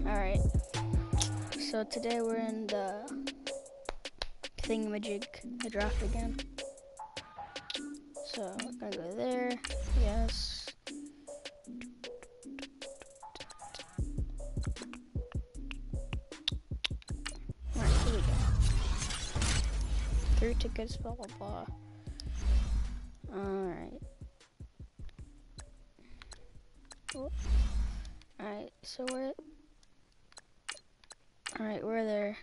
Alright. So today we're in the thingamajig, the draft again. So we're gonna go there. Yes. Alright, here we go. 3 tickets, blah blah blah. Alright. Oh. Alright, so we're there.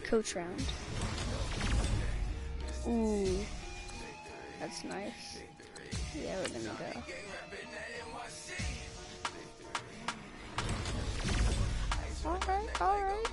Coach round. Ooh. That's nice. Yeah, we're gonna go. Alright.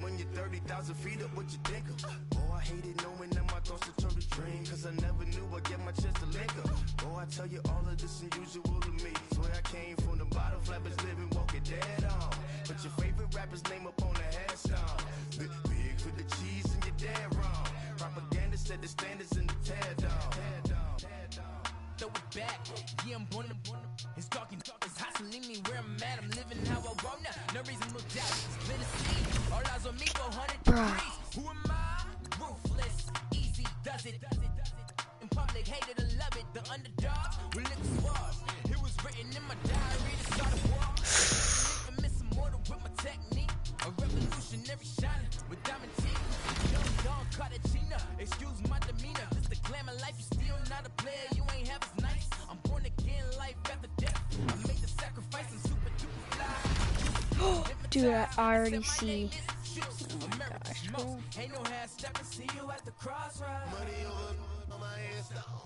When you're 30,000 feet up, what you think of? Oh, I hated knowing that my thoughts would turn to dream, cause I never knew I'd get my chance to link up. Oh, I tell you all of this unusual to me. Swear I came from the bottom, flappers living, walking dead on. But your favorite rapper's name up on the headstone. Big for the cheese and you're dead wrong. Propaganda said the standards in the tear down. Throw it back, yeah, I'm born to. It's talking, it's hustling me where I'm at. I'm living how I want now. No reason to look down. Split a seed, all eyes on me for 100 degrees. Who am I? Ruthless, easy, does it. In public, hated and love it. The underdogs will lick the swabs. It was written in my diary to start a war. I'm missing mortal with my technique. A revolutionary shining with diamond teeth. Young Don Cartagena, excuse my demeanor. This the glamour life, you still not a player. You ain't half as nice. I'm born again, life after death. I made the sacrifice, I'm super duper fly. Dude, I already see. Oh my gosh, bro. Ain't no half step and see you at the crossroads. Money over my head stone.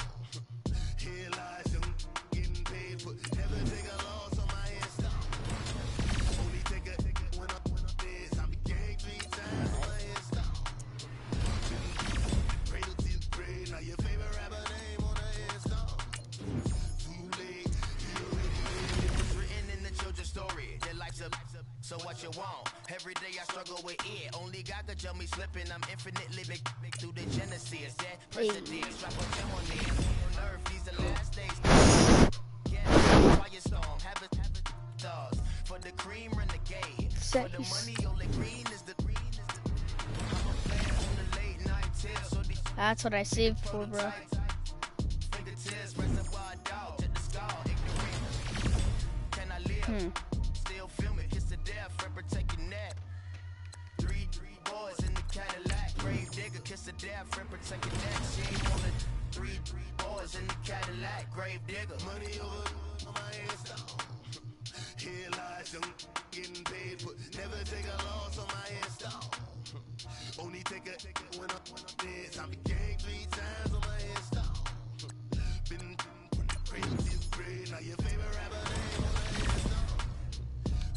Here lies young, getting paid for never take a loss on my head stone. Only take a when I'm dead. I be gang 3 times on my head stone. Cradle to the grave, now your favorite rapper name on the head stone. Too late, you already lived. It was written in the children's story. Their life's up. So what you want? Every day I struggle with it. Only God could tell me slipping. I'm infinitely big through the genesis. That precedence. Drop a gem on it. On earth, these the last days. Yeah, firestorm. Have a thoughts. For the cream renegade. For the money, only green is the I'm a player on the late night till. So That's what I saved for, bro. fingertips, reservoir dog to the skull. Ignorant. Can I live? Still film it. Kiss the death, friend, protect your neck. 3 boys in the Cadillac. Grave digger, kiss the death, friend, protect your neck. She ain't on the 3 boys in the Cadillac. Grave digger. Money over my head stone. Here lies young, getting paid for never take a loss on my head stone. Only take a when I'm dead. I be gang 3 times on my head stone. Been crazy to the grave. Now your favorite rapper name on my head stone.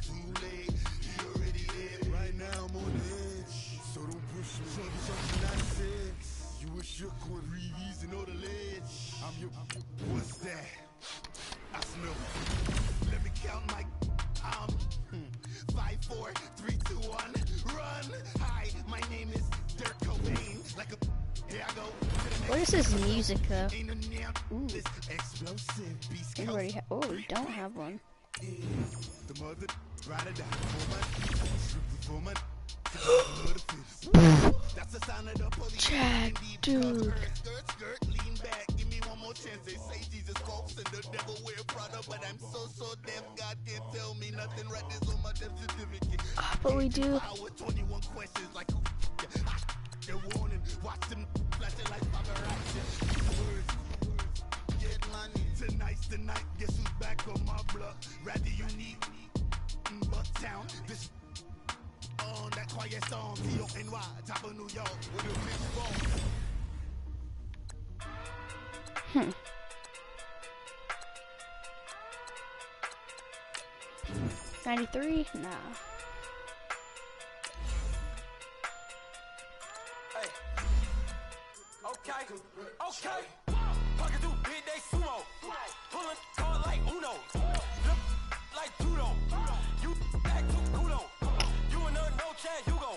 Too late, you already dead. Right now I'm on the edge, so don't push me. Show me something nonsense. You were shook with Reeves and all the ledge. I'm your, what's that? I smell. Let me count my 5, 4, 3, 2, 1. Run. Hi, my name is Dirk Cobain. Like a here I go. What is this music though? Ooh. This explosive beast. We already have. Oh, we don't have one. The mother ride or die for my that's the sound of the police. Chad, dude. Skirt, lean back, give me one more chance. They say Jesus walks and the devil wear Prada, but I'm so deaf, God can't tell me nothing. Right this on my death certificate. But we do. 21 questions like they're warning. Watch them flashing like paparazzi. Words, get money. Tonight's the night. Guess who's back on my block? Rather unique, Bucktown. This on that quiet song. T-O-N-Y, top of New York with a big ball. 93? Nah. Okay. Pocket too big, they sumo. Pulling card like Uno. Flip like judo. You back to kudo. You and no Chad Hugo.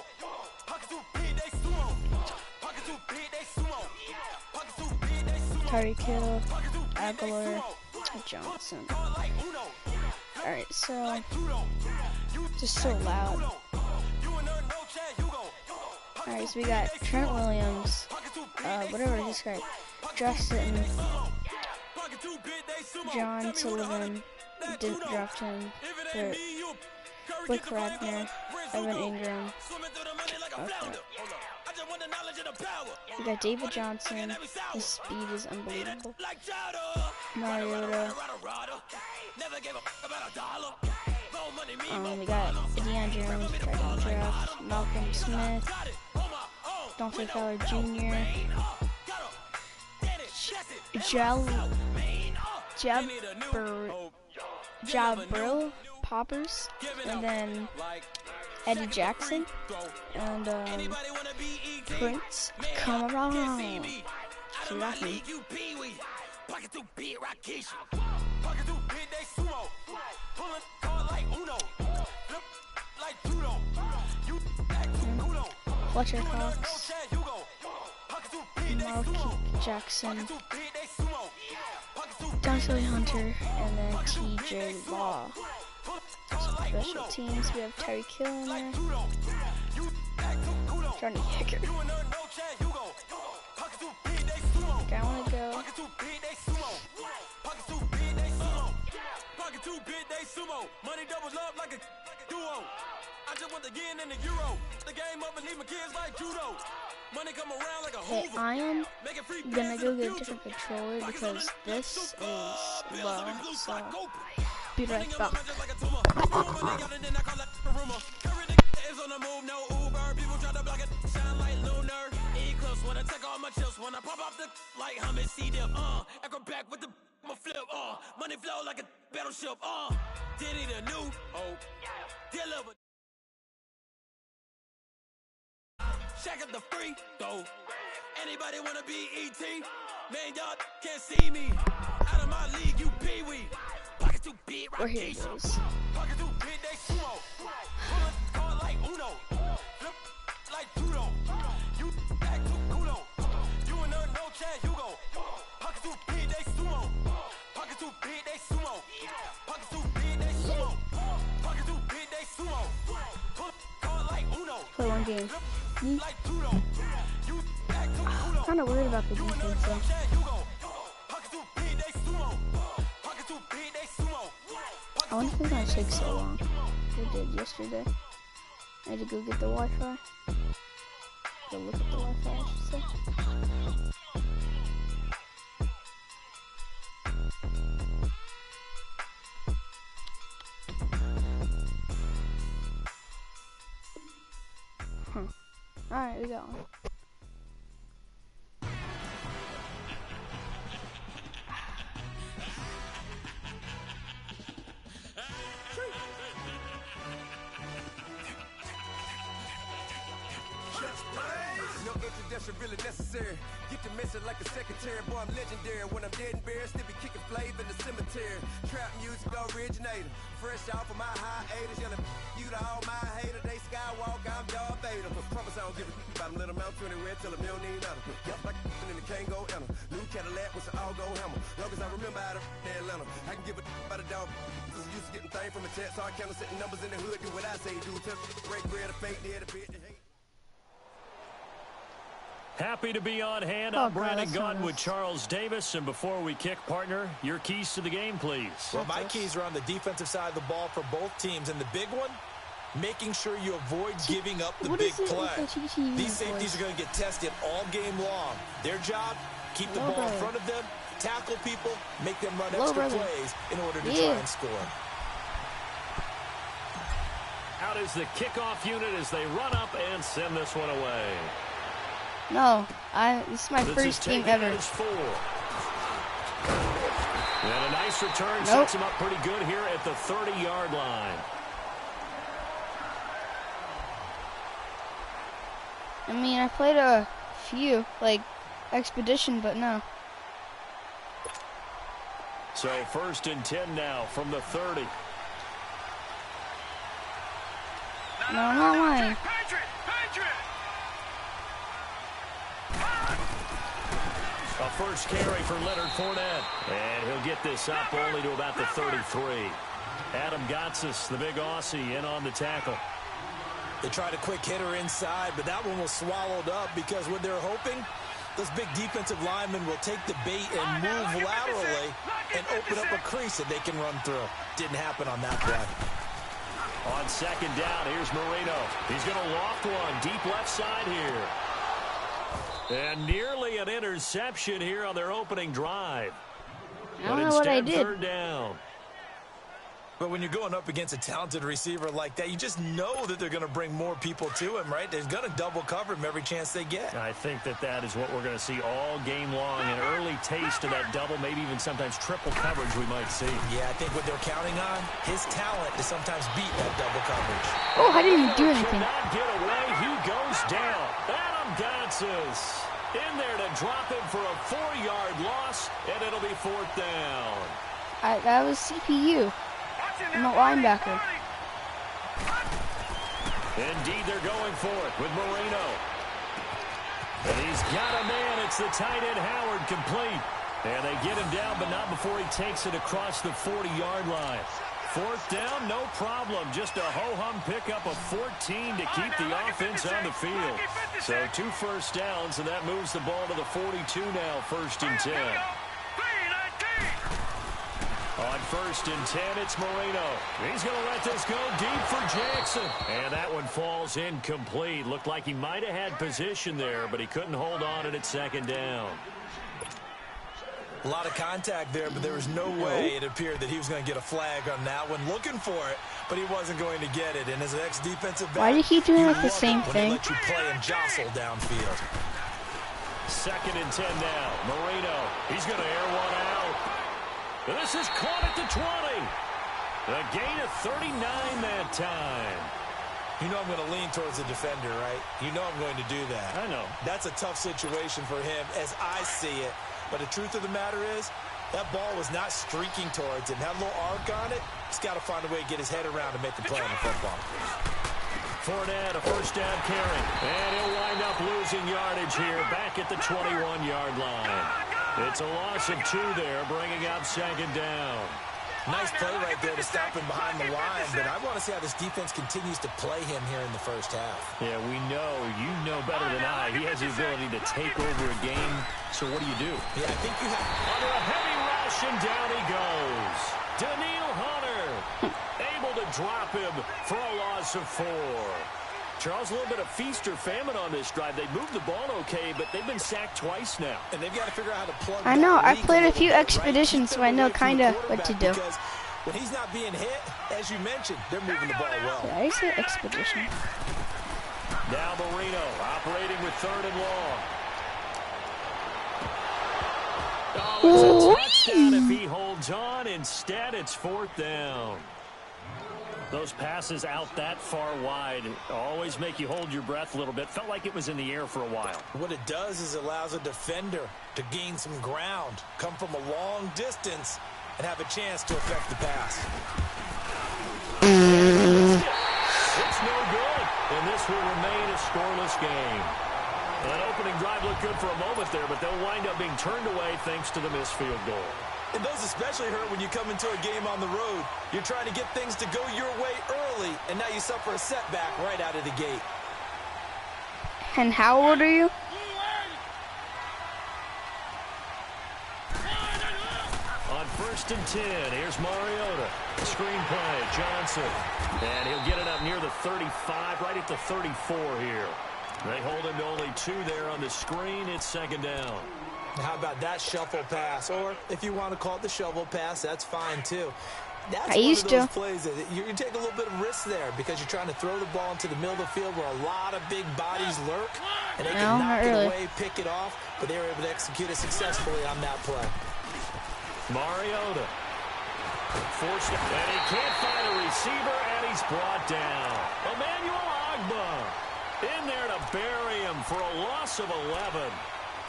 Pocket too big, they sumo. Pocket too big, they sumo. Pocket too big, they sumo. Tyreek Hill, Aguilar, Johnson. Alright, so just so loud. Alright, so we got Trent Williams, whatever this guy, Justin, John Sullivan, didn't draft him, but Blake Wagner, Evan Ingram. Okay. We got David Johnson, his speed is unbelievable. Mariota. We got Deion Jones, draft, Malcolm Smith, Dante Fowler Jr., Jabril Poppers, and then Eddie Jackson, and Prince Cameron. Fletcher Cox, Mark Jackson, Dante Hunter, and then TJ Law. Special teams, we have Tyreek Hill in there, Johnny Hicker. Okay, I want to go. Money doubles up like a duo. I just want the yen and the euro. The game up and leave my kids like judo. Money come around like a Hey, I am gonna go get a different controller because this is low. So be right back. When I take all my chips, when I pop off the like Hummus, see them, acrobat with the flip, money flow like a battleship, did it a new, deliver. Check out the free throw. Anybody wanna be ET? Man, y'all can't see me. Out of my league, you pee-wee. Pocket too big, rock cases. Pocket too big, they sumo. Pulling card like Uno. Flip like judo. You back to kudo. You and no Chad Hugo. Pocket too big, they sumo. Pocket too big, they sumo. Pocket too big, they sumo. Pocket too big, they sumo. Pull card like Uno. Play one game. I'm kind of worried about the defense, though. I wonder if it's gonna take so long. It did yesterday. I had to go get the Wi-Fi. Go look at the Wi-Fi, I should say. Alright, we got one. No introduction really necessary. Get the message like a secretary. Boy, I'm legendary. When I'm dead and buried, still be kicking flavor in the cemetery. Trap music originator. Fresh off of my hiatus. Yelling you to all my haters. They skywalk, I'm Darth Vader. Promise I don't give a about them. Let them out anywhere till them don't need nothing. Yup, like and the can't go enter. New Cadillac with an all-go hammer. Long as I remember out of Atlanta. I can give a about a dog. I'm used to getting things from a text. So I count setting numbers in the hood. Do what I say, do. Tell break bread, a fake, near the bit, the hate. Happy to be on hand. I'm Brandon Gunn with Charles Davis. And before we kick, partner, your keys to the game, please. Well, my keys are on the defensive side of the ball for both teams. And the big one, making sure you avoid giving up the big play. These safeties are going to get tested all game long. Their job, keep the ball in front of them, tackle people, make them run extra plays in order to try and score. Out is the kickoff unit as they run up and send this one away. No, this is my first game ever. And a nice return sets him up pretty good here at the 30-yard line. I mean, I played a few, like expedition, but no. So 1st and 10 now from the 30. No, I'm not lying. A first carry for Leonard Fournette. And he'll get this up only to about the 33. Adam Gotsis, the big Aussie, in on the tackle. They tried a quick hitter inside, but that one was swallowed up because what they're hoping, those big defensive linemen will take the bait and move laterally and open up a crease that they can run through. Didn't happen on that play. On 2nd down, here's Marino. He's going to loft one deep left side here. And nearly an interception here on their opening drive. I don't know what I did. 3rd down. But when you're going up against a talented receiver like that, you just know that they're going to bring more people to him, right? They're going to double cover him every chance they get. I think that is what we're going to see all game long. An early taste of that double, maybe even sometimes triple coverage we might see. Yeah, I think what they're counting on, his talent to sometimes beat that double coverage. Oh, I didn't even do anything. Cannot get away. He goes down. Adam Gotsis in there to drop him for a 4-yard loss, and it'll be 4th down. That was CPU. I'm a linebacker. Indeed, they're going for it with Marino. And he's got a man. It's the tight end, Howard, complete. And they get him down, but not before he takes it across the 40-yard line. 4th down, no problem. Just a ho-hum pickup of 14 to keep the offense on the field. So 2 first downs, and that moves the ball to the 42 now, 1st and 10. On 1st and 10, it's Marino. He's going to let this go deep for Jackson. And that one falls incomplete. Looked like he might have had position there, but he couldn't hold on it at 2nd down. A lot of contact there, but there was no way it appeared that he was going to get a flag on that one. Looking for it, but he wasn't going to get it. And as an ex-defensive back, why do you keep doing like the same thing? Let you play and jostle downfield. 2nd and 10 now. Marino. He's going to air one out. And this is caught at the 20. A gain of 39 that time. You know I'm going to lean towards the defender, right? You know I'm going to do that. I know. That's a tough situation for him as I see it. But the truth of the matter is, that ball was not streaking towards him. Had a little arc on it. He's got to find a way to get his head around to make the play on the football. Fournette, a first down carry. And he'll wind up losing yardage here back at the 21-yard line. It's a loss of 2 there, bringing up 2nd down. Nice play right there to stop him behind the line, but I want to see how this defense continues to play him here in the first half. Yeah, we know. You know better than I. He has the ability to take over a game, so what do you do? Yeah, I think you have... Under a heavy rush, and down he goes. Daniil Hunter, able to drop him for a loss of 4. Charles, a little bit of feast or famine on this drive. They moved the ball okay, but they've been sacked twice now. And they've got to figure out how to plug. I know. I played a few expeditions, so I know kind of what to do. When he's not being hit, as you mentioned, they're moving the ball well. Did I say expedition? Now Marino operating with 3rd and long. Oh, it's a touchdown if he holds on. Instead, it's 4th down. Those passes out that far wide always make you hold your breath a little bit. Felt like it was in the air for a while. What it does is it allows a defender to gain some ground, come from a long distance, and have a chance to affect the pass. It's no good, and this will remain a scoreless game. That opening drive looked good for a moment there, but they'll wind up being turned away thanks to the missed field goal. And those especially hurt when you come into a game on the road. You're trying to get things to go your way early, and now you suffer a setback right out of the gate. And how old are you? On 1st and 10, here's Mariota. Screenplay, Johnson. And he'll get it up near the 35, right at the 34 here. They hold him to only 2 there on the screen. It's 2nd down. How about that shuffle pass? Or if you want to call it the shovel pass, that's fine too. That's one of those plays that you take a little bit of risk there because you're trying to throw the ball into the middle of the field where a lot of big bodies lurk, and they can knock it away, pick it off, but they were able to execute it successfully on that play. Mariota forced it, and he can't find a receiver, and he's brought down. Emmanuel Ogbah in there to bury him for a loss of 11.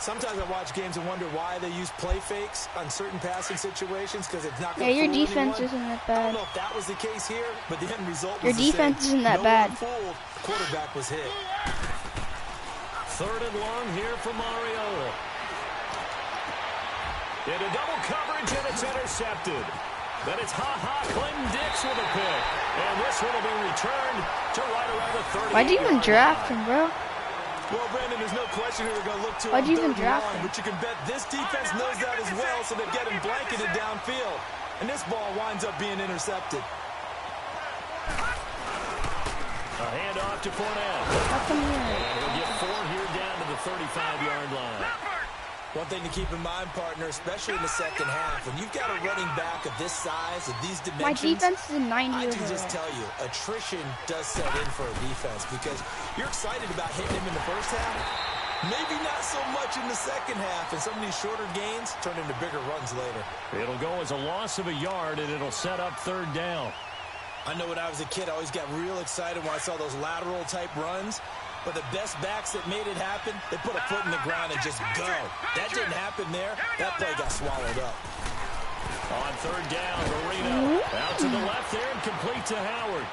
Sometimes I watch games and wonder why they use play fakes on certain passing situations because it's not going to your defense isn't that bad. I don't know if that was the case here, but the end result was your defense isn't that bad. Fooled. Quarterback was hit. 3rd and long here for Mariota. Into double coverage, and it's intercepted. Then it's Clinton Dix with a pick. And this one will be returned to right around the 30. Why'd you even draft him, bro? Well, Brandon, there's no question who they're going to look to. Why'd you even draft him? But you can bet this defense knows that as well, so they're getting blanketed downfield. And this ball winds up being intercepted. A handoff to Fournette. And he'll get 4 here down to the 35-yard line. One thing to keep in mind, partner, especially in the second half, when you've got a running back of this size, of these dimensions, my defense is 90 I can just tell you, attrition does set in for a defense because you're excited about hitting him in the first half. Maybe not so much in the second half, and some of these shorter gains turn into bigger runs later. It'll go as a loss of a yard, and it'll set up 3rd down. I know when I was a kid, I always got real excited when I saw those lateral-type runs. But the best backs that made it happen, they put a foot in the ground and just go. That didn't happen there. That play got swallowed up. On 3rd down, Marino out to the left there and complete to Howard.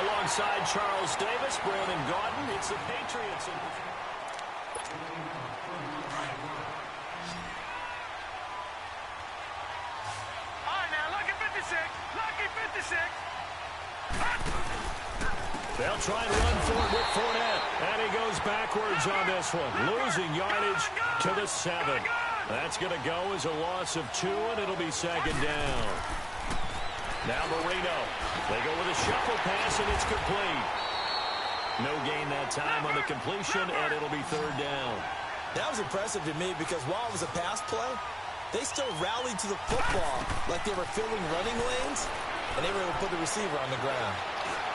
Alongside Charles Davis, Brandon Gaudin, it's the Patriots. All right, now, lucky 56. Lucky 56. They'll try and run for it with Fournette. And he goes backwards on this one. Losing yardage to the 7. That's going to go as a loss of 2, and it'll be 2nd down. Now Marino. They go with a shuffle pass, and it's complete. No gain that time on the completion, and it'll be 3rd down. That was impressive to me because while it was a pass play, they still rallied to the football like they were filling running lanes, and they were able to put the receiver on the ground.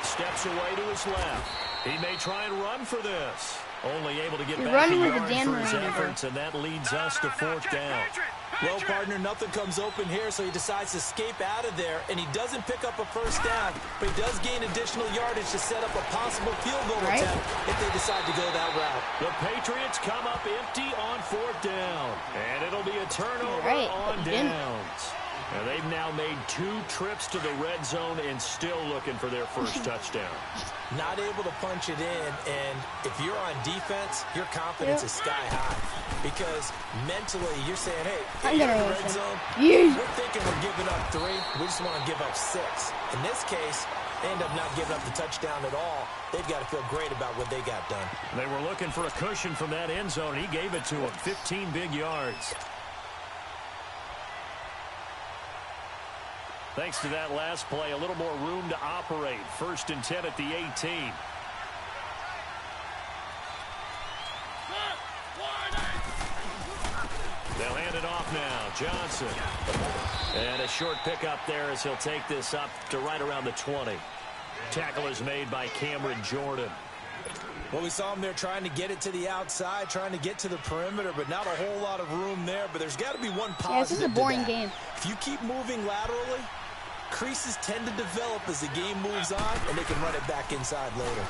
Steps away to his left. He may try and run for this. Only able to get back a yard for his efforts, and that leads us to 4th down. Well, partner, nothing comes open here, so he decides to escape out of there, and he doesn't pick up a first down, but he does gain additional yardage to set up a possible field goal attempt if they decide to go that route. The Patriots come up empty on 4th down, and it'll be a turnover on downs. And they've now made 2 trips to the red zone and still looking for their first touchdown. Not able to punch it in, and if you're on defense, your confidence is sky high. Because mentally, you're saying, hey, you're in the red zone, we're thinking we're giving up 3, we just want to give up 6. In this case, they end up not giving up the touchdown at all. They've got to feel great about what they got done. They were looking for a cushion from that end zone, and he gave it to them, 15 big yards. Thanks to that last play, a little more room to operate. 1st and 10 at the 18. They'll hand it off now. Johnson. And a short pickup there as he'll take this up to right around the 20. Tackle is made by Cameron Jordan. Well, we saw him there trying to get it to the outside, trying to get to the perimeter, but not a whole lot of room there. But there's got to be one positive. Yeah, this is a boring game. If you keep moving laterally, creases tend to develop as the game moves on, and they can run it back inside later.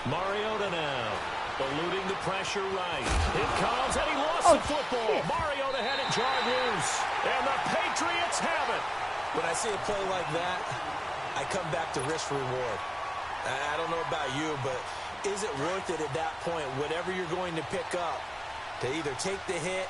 Mariota now, eluding the pressure right. It comes, and he lost the football. Shit. Mariota had it jarred loose, and the Patriots have it. When I see a play like that, I come back to risk reward. I don't know about you, but is it worth it at that point, whatever you're going to pick up, to either take the hit,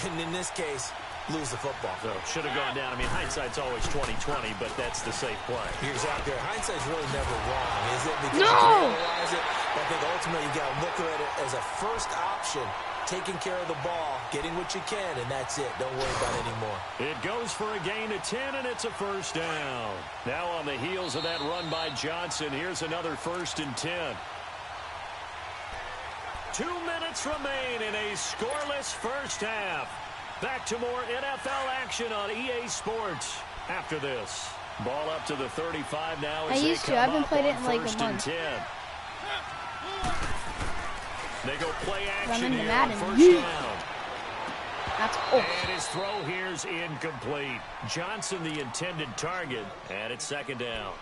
and in this case, lose the football? So should have gone down. I mean, hindsight's always 20/20, but that's the safe play. You're exactly right. Hindsight's really never wrong, is it? Because you can analyze it, but I think ultimately you got to look at it as a first option, taking care of the ball, getting what you can, and that's it. Don't worry about it anymore. It goes for a gain of 10, and it's a 1st down. Now on the heels of that run by Johnson, here's another 1st and 10. 2 minutes remain in a scoreless first half. Back to more NFL action on EA Sports after this. Ball up to the 35 now as they come I haven't played it in like a 1st month. and 10. They go play action I'm in here Madden. on 1st down. That's And his throw here's incomplete. Johnson the intended target, and it's 2nd down.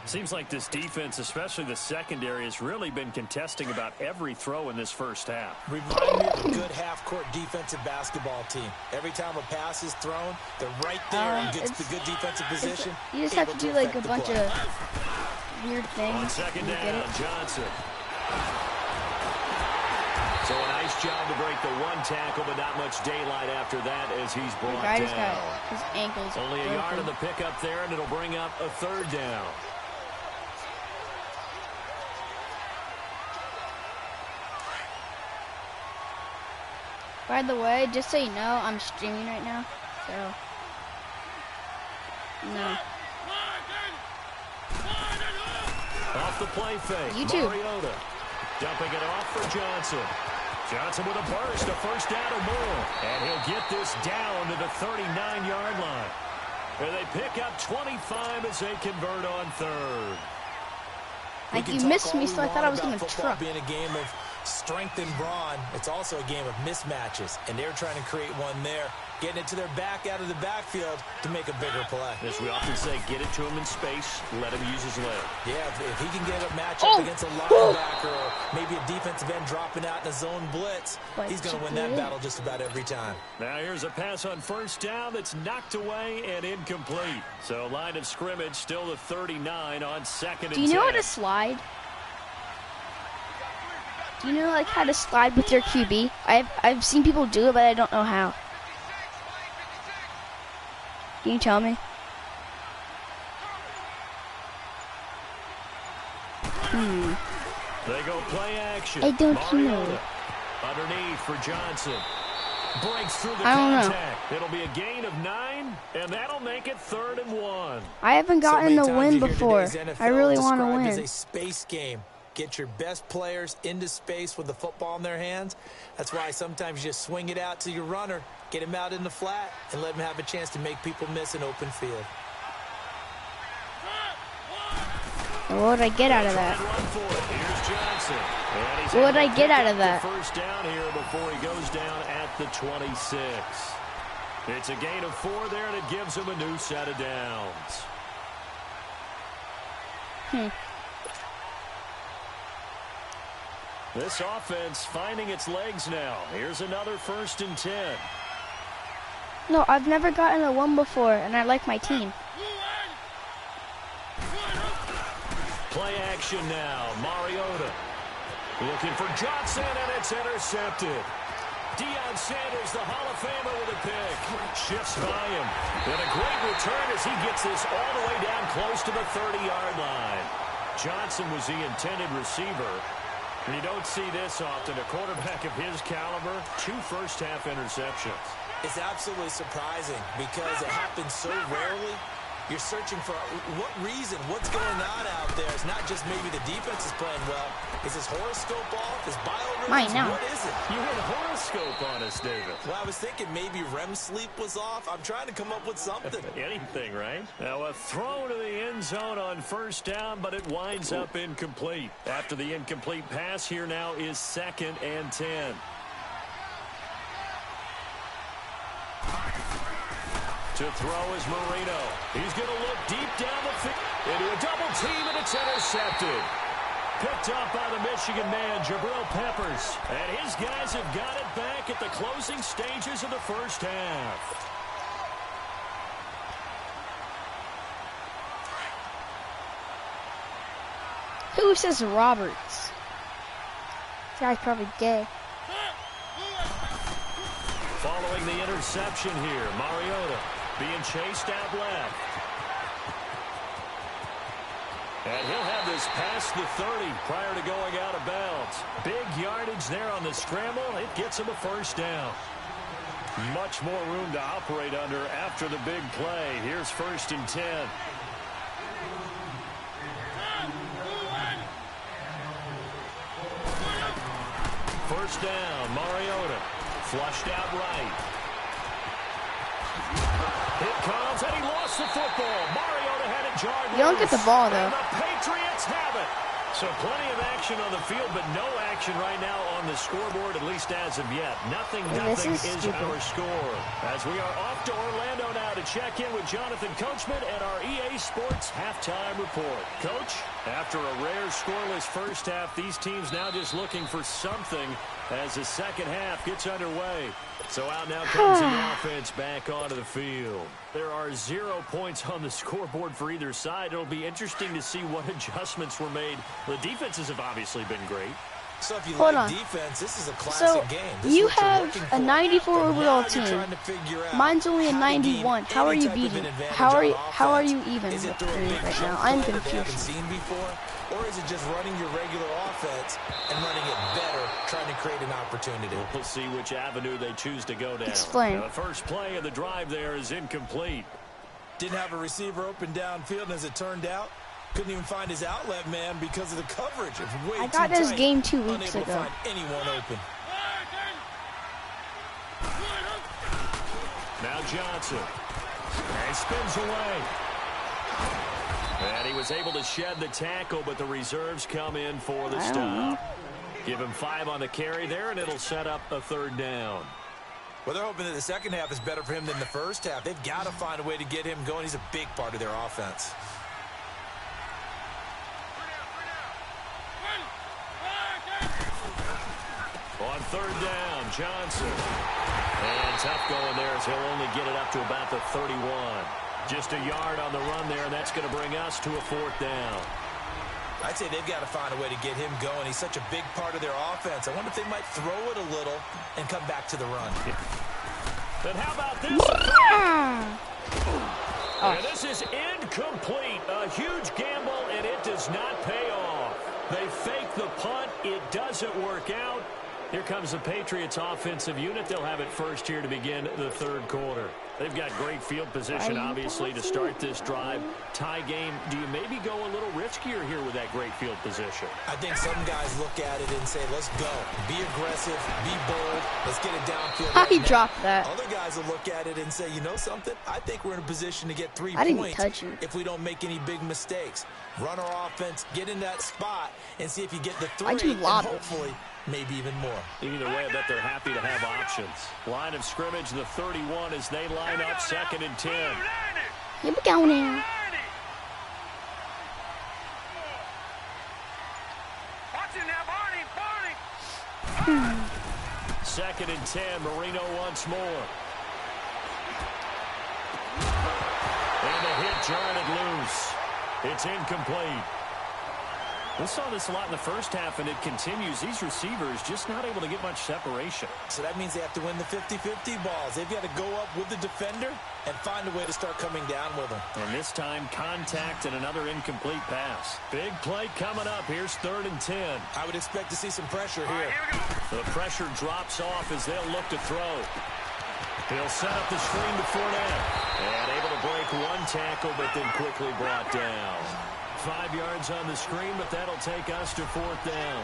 Seems like this defense, especially the secondary, has really been contesting about every throw in this first half. Remind me of a good half-court defensive basketball team. Every time a pass is thrown, they're right there and gets the good defensive position. You just have to do like a bunch of weird things. On second down, Johnson. So a nice job to break the one tackle, but not much daylight after that as he's brought down. Got his ankles Only a yard of the pickup there, and it'll bring up a third down. By the way, just so you know, I'm streaming right now, so no. Off the play fake. YouTube. Mariota dumping it off for Johnson. Johnson with a burst, a first down or more. And he'll get this down to the 39-yard line. And they pick up 25 as they convert on third. Like, you missed me, so I thought I was going to truck. Being a game of strength and brawn, it's also a game of mismatches, and they're trying to create one there, getting it to their back out of the backfield to make a bigger play. As we often say, get it to him in space, let him use his leg. Yeah, if he can get a matchup against a linebacker or maybe a defensive end dropping out in a zone blitz, he's going to win that battle just about every time. Now here's a pass on first down that's knocked away and incomplete. So line of scrimmage still the 39 on second and 10. Do you know how to slide? Do you know like how to slide with your QB? I've seen people do it, but I don't know how. Can you tell me? They go play action. I don't know. Underneath for Johnson. Breaks through the I don't contact. It'll be a gain of 9, and that'll make it 3rd and 1. I haven't gotten the win before. I really want to win. It's a space game. Get your best players into space with the football in their hands. That's why sometimes you just swing it out to your runner, get him out in the flat, and let him have a chance to make people miss an open field. What would I get out of that? Here's Johnson. What would I get out of that? First down here before he goes down at the 26. It's a gain of 4 there, and it gives him a new set of downs. This offense finding its legs now. Here's another 1st and 10. No, I've never gotten a 1 before, and I like my team. Play action now. Mariota looking for Johnson, and it's intercepted. Deion Sanders, the Hall of Famer, with a pick. Shifts by him. And a great return as he gets this all the way down close to the 30-yard line. Johnson was the intended receiver. And you don't see this often. A quarterback of his caliber, 2 first-half interceptions. It's absolutely surprising because it happens so rarely. You're searching for what reason, what's going on out there. It's not just maybe the defense is playing well. Is his horoscope off? Is biorhythms? What is it? You had a horoscope on us, David. Well, I was thinking maybe REM sleep was off. I'm trying to come up with something. Anything, right? Now a throw to the end zone on first down, but it winds up incomplete. After the incomplete pass, here now is 2nd and 10. To throw is Marino. He's going to look deep down the field into a double team, and it's intercepted. Picked up by the Michigan man, Jabril Peppers. And his guys have got it back at the closing stages of the first half. Who says Roberts? This guy's probably gay. Following the interception here, Mariota being chased out left. And he'll have this past the 30 prior to going out of bounds. Big yardage there on the scramble. It gets him a first down. Much more room to operate under after the big play. Here's 1st and 10. First down, Mariota. Flushed out right. It comes, and he lost the football. Mariota had it jarred. You don't get the ball, though. And the Patriots have it. So plenty of action on the field, but no action right now on the scoreboard, at least as of yet. Nothing is our score. As we are off to Orlando now to check in with Jonathan Coachman and our EA Sports halftime report. Coach, after a rare scoreless first half, these teams now just looking for something as the second half gets underway. So out now comes the offense back onto the field. There are 0 points on the scoreboard for either side. It'll be interesting to see what adjustments were made. The defenses have obviously been great. So if you like defense, this is a classic game. This you have a 94 overall team. Mine's only a 91. How are you beating? How are you even with me right now? I'm confused. Or is it just running your regular offense and running it better, trying to create an opportunity? We'll see which avenue they choose to go down. Explain. Now, the first play of the drive there is incomplete. Didn't have a receiver open downfield, and as it turned out, couldn't even find his outlet man because of the coverage. It was way I got this game 2 weeks unable ago. to find anyone open. Now Johnson. And he spins away. And he was able to shed the tackle, but the reserves come in for the stop. Give him 5 on the carry there, and it'll set up a third down. Well, they're hoping that the second half is better for him than the first half. They've got to find a way to get him going. He's a big part of their offense. On third down, Johnson. And tough going there as he'll only get it up to about the 31. Just a yard on the run there, and that's going to bring us to a 4th down. I'd say they've got to find a way to get him going. He's such a big part of their offense. I wonder if they might throw it a little and come back to the run. But how about this? And this is incomplete. A huge gamble, and it does not pay off. They fake the punt. It doesn't work out. Here comes the Patriots offensive unit. They'll have it first here to begin the third quarter. They've got great field position, obviously, to start this drive. Tie game, do you maybe go a little riskier here with that great field position? I think some guys look at it and say, let's go. Be aggressive. Be bold. Let's get it downfield. How he dropped that? Other guys will look at it and say, you know something? I think we're in a position to get 3 I didn't points touch it. if we don't make any big mistakes. Run our offense, get in that spot, and see if you get the 3 I do and love it. hopefully maybe even more. Either way, I bet they're happy to have options. Line of scrimmage, the 31 as they line up 2nd and 10. Here we go now. Second and 10, Marino once more. And a hit jarred loose. It's incomplete. We saw this a lot in the first half, and it continues. These receivers just not able to get much separation. So that means they have to win the 50-50 balls. They've got to go up with the defender and find a way to start coming down with them. And this time, contact and another incomplete pass. Big play coming up. Here's 3rd and 10. I would expect to see some pressure here. The pressure drops off as they'll look to throw. He'll set up the screen to Fournette. And able to break 1 tackle, but then quickly brought down. 5 yards on the screen, but that'll take us to 4th down.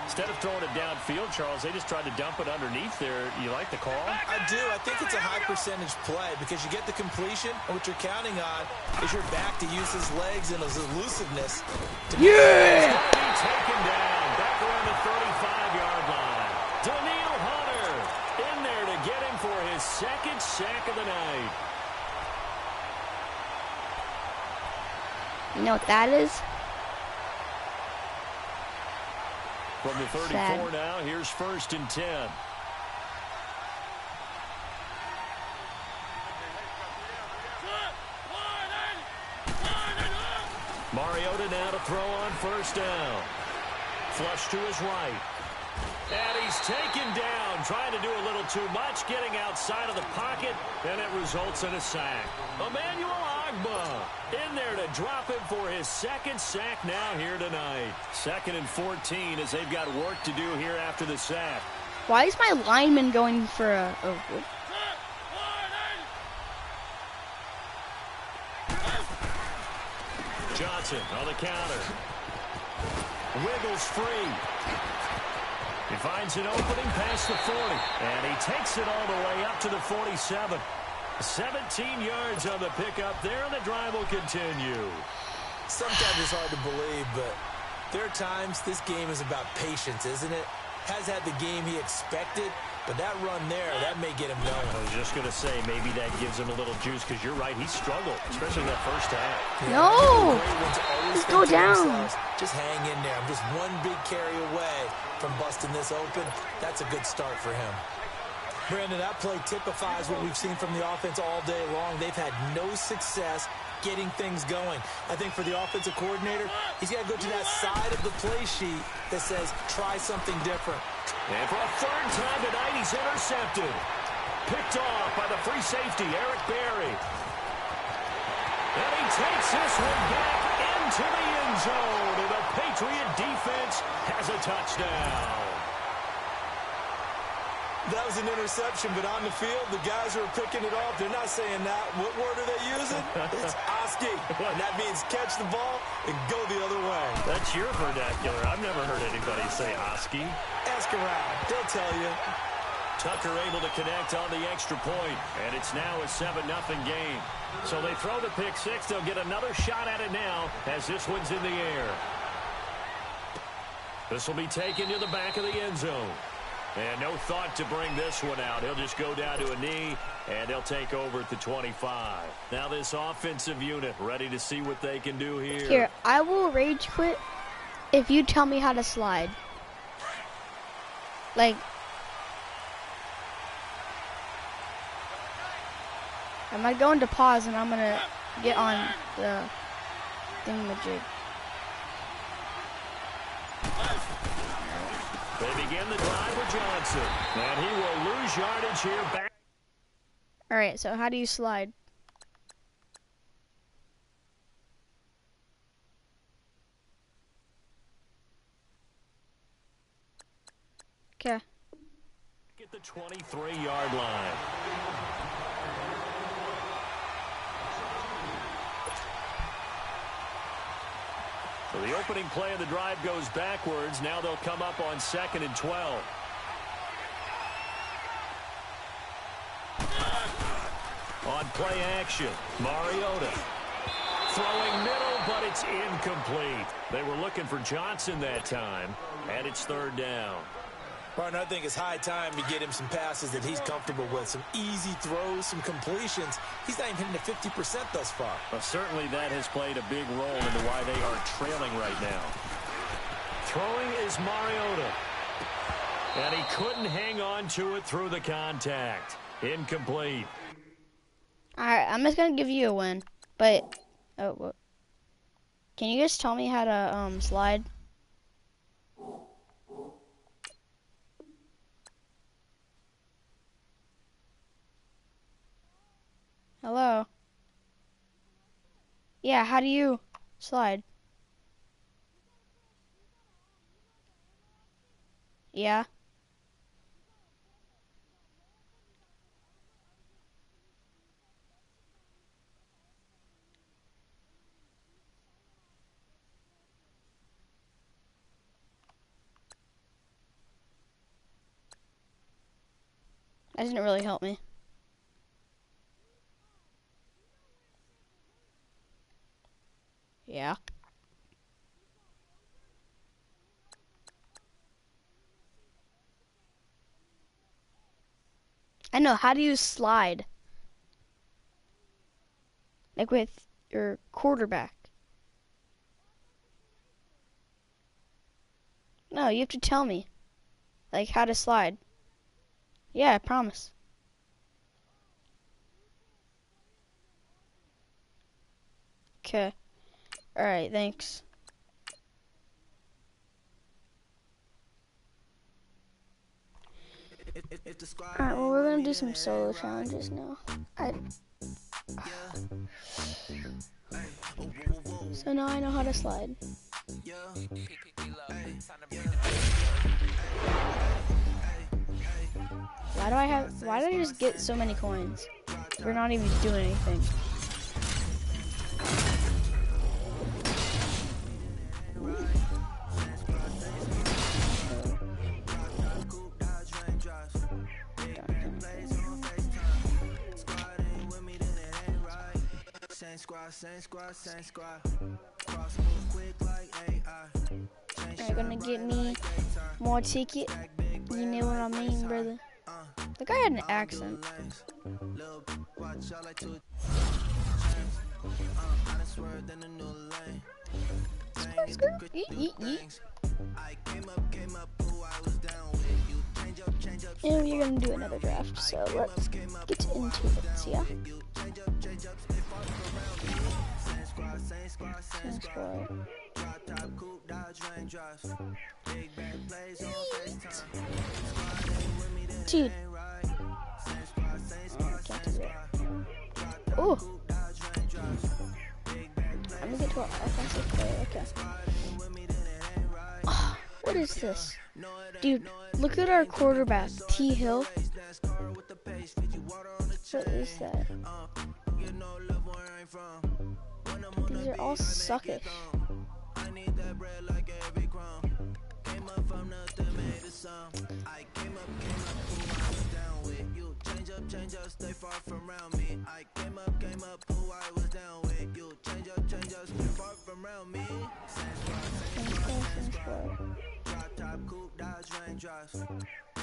Instead of throwing it downfield, Charles, they just tried to dump it underneath there. You like the call? I do. I think it's a high percentage play because you get the completion, and what you're counting on is your back to use his legs and his elusiveness. He's going to be taken down back around the 35-yard line. Daniil Hunter in there to get him for his 2nd sack of the night. You know what that is? From the 34 Sad. now, here's 1st and 10. Mariota now to throw on 1st down. Flush to his right. And he's taken down, trying to do a little too much, getting outside of the pocket, and it results in a sack. Emmanuel Ogbah in there to drop him for his 2nd sack now here tonight. 2nd and 14 as they've got work to do here after the sack. Why is my lineman going for a Johnson on the counter. Wiggles free. He finds an opening past the 40. And he takes it all the way up to the 47. 17 yards on the pickup there, and the drive will continue. Sometimes it's hard to believe, but There are times this game is about patience, isn't it? Has had the game he expected, but that run there, that may get him going. I was just going to say, maybe that gives him a little juice, because you're right, he struggled, especially that first half. Yeah, no! Just go down. Just hang in there. I'm just one big carry away from busting this open. That's a good start for him. Brandon, that play typifies what we've seen from the offense all day long. They've had no success getting things going. I think for the offensive coordinator, he's got to go to that side of the play sheet that says, try something different. And for a third time tonight, he's intercepted. Picked off by the free safety, Eric Berry. And he takes this one back into the end zone. And the Patriot defense has a touchdown. That was an interception, but on the field, the guys who are picking it off, they're not saying that. What word are they using? It's Oski. And that means catch the ball and go the other way. That's your vernacular. I've never heard anybody say Oski. Ask around. They'll tell you. Tucker able to connect on the extra point, and it's now a 7-0 game. So they throw the pick six. They'll get another shot at it now as this one's in the air. This will be taken to the back of the end zone. And no thought to bring this one out. He'll just go down to a knee, and they'll take over at the 25. Now this offensive unit ready to see what they can do here. Here, I will rage quit if you tell me how to slide. Like, am I going to pause and I'm going to get on the thingamajig? They begin the drive with Johnson, and he will lose yardage here back. All right, so how do you slide? Okay. At the 23-yard line. So the opening play of the drive goes backwards. Now they'll come up on 2nd and 12. On play action, Mariota. Throwing middle, but it's incomplete. They were looking for Johnson that time, and it's 3rd down. Partner, I think it's high time to get him some passes that he's comfortable with. Some easy throws, some completions. He's not even hitting the 50% thus far. Well, certainly that has played a big role into why they are trailing right now. Throwing is Mariota. And he couldn't hang on to it through the contact. Incomplete. All right, I'm just going to give you a win. But, can you just tell me how to slide? Hello? Yeah, how do you slide? Yeah. That didn't really help me. Yeah. I know, how do you slide? Like with your quarterback. No, you have to tell me. Like how to slide. Yeah, I promise. Okay. Alright, thanks. Alright, well, we're gonna do some solo challenges now. So now I know how to slide. Why did I just get so many coins? We're not even doing anything. Same squad, cross move quick like AI. Are you gonna get me more ticket? You know what I mean, brother? The guy had an accent. And we're gonna do another draft, so let's get into it, yeah? Dude. Can't do that. Oh. Let me get to our offensive player. Okay. Oh, what is this? Dude, look at our quarterback, T. Hill. What is that? These are all suckish. Change up, stay far from around me. I came up, who I was down with. You change up, stay far from around me. Drop top, coupe, Dodge raindrops.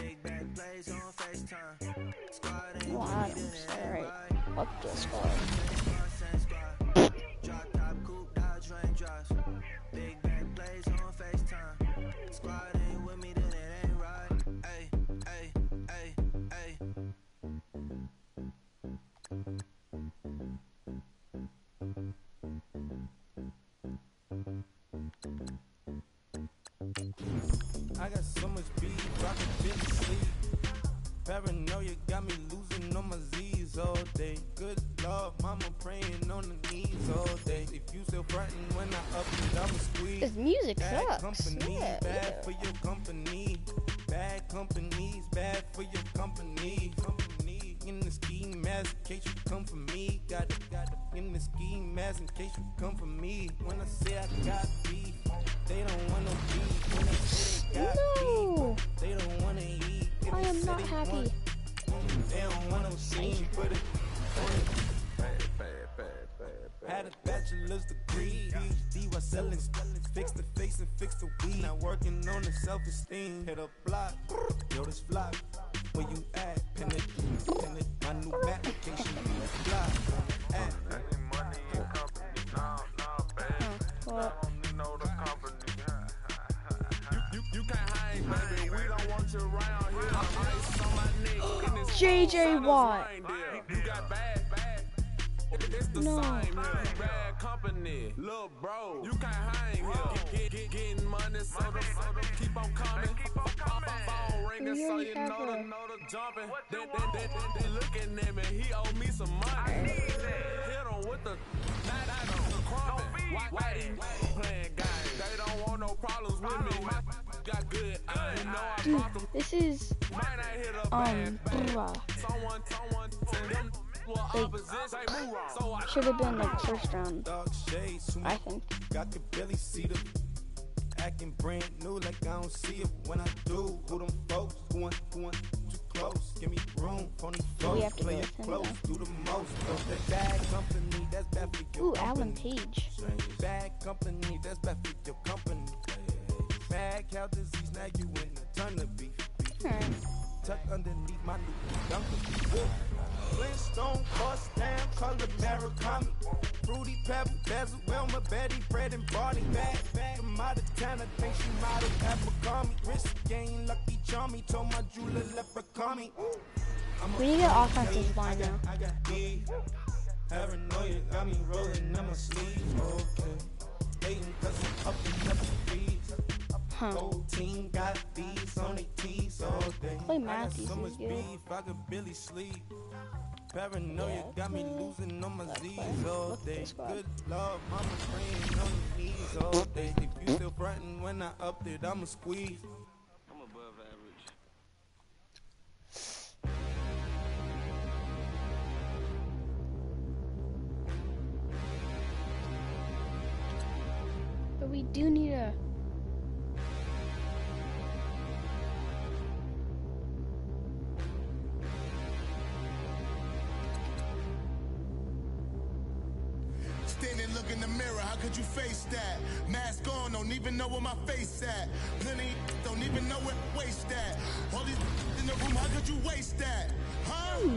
Big bag plays on FaceTime. Squad ain't with me, then ain't right. Fuck this squad. Drop top, coupe, Dodge raindrops. Big bag plays on FaceTime. Squad ain't with me, then it ain't right. Ay, ay, ay, ay. I got so much beef, I can barely sleep. Paranoia got me losing on my Z's all day. Good Lord, mama praying on the knees all day. If you still frontin' when I up it, I'ma squeeze. This music bad sucks. company, Yeah, bad for your company. Bad companies, bad for your company. Company in the ski mask in case you come for me. Got it in the ski mask in case you come for me. When I say I got beef, they don't want no beef. When I say they got beef, they don't want to eat. If I am not happy. They don't want no scene, put it. Had a bachelor's degree, PhD while selling, fix the face and fix the weed. Now working on the self-esteem. Hit a block, yo this flock. Where you at? Pin it, my new application. Block, at. You can't hang, baby. We don't want you around here. Ice on my neck. JJ Watt. You got bad. It's the same here. Bad company, little bro. You can't hang here. Getting money, so keep on coming. Phone ringing, so you know the jumping. They looking at me. He owe me some money. Hit him with the crumping. Why they playing games? They don't want no problems with me. Got good. You know I brought them. This is Someone send them. Should have been like first round, I think. I could barely see them acting brand new like I don't see it when I do. Who them folks going too close? Give me room for these folks. Play it close, do the most. That bad company, that's bad for your company. Alan Page. Bad company, that's bad for your company. Bad cow disease, now you in a ton of beef. Tuck underneath my new dunker. Flintstone, bust down, color Maricami. Fruity pebble, bezel, Wilma, Betty, Fred, and Barney. Back from out of town, I think she might have call me. Wrist game, lucky charmy, told my jeweler leprechaun me. We need an offensive line now. I got beef. Paranoia got me rolling on my sleeve. Okay. Hating cause I'm up and up the fees. Whole team got these on their tees all day. Play Matt, so much beef, I could barely sleep. Paranoia got me losing on my Z's all day. Good Lord, mama praying on the knees all day. If you still frontin' when I up it, I'ma squeeze. I'm above average. But we do need a... Standing, look in the mirror, how could you face that? Mask on, don't even know where my face at. Plenty don't even know where waste at. All these in the room, how could you waste that? Huh?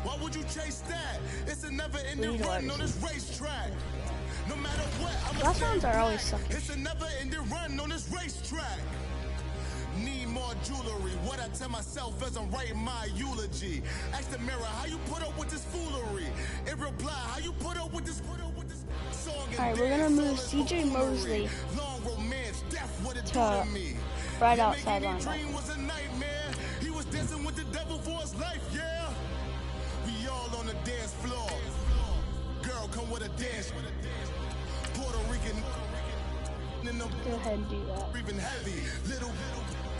Why would you chase that? It's a never-ending run on this racetrack. No matter what, last rounds are always sucky. It's a never-ending run on this racetrack. Need more jewelry. What I tell myself as I'm writing my eulogy. Ask the mirror, how you put up with this foolery? It reply, how you put up with this song. Alright, we're gonna move CJ Mosley to right outside linebacker. Was a nightmare. He was dancing with the devil for his life, yeah. We all on the dance floor. Girl, come with a dance. Puerto Rican. Go ahead and do that. Even heavy, little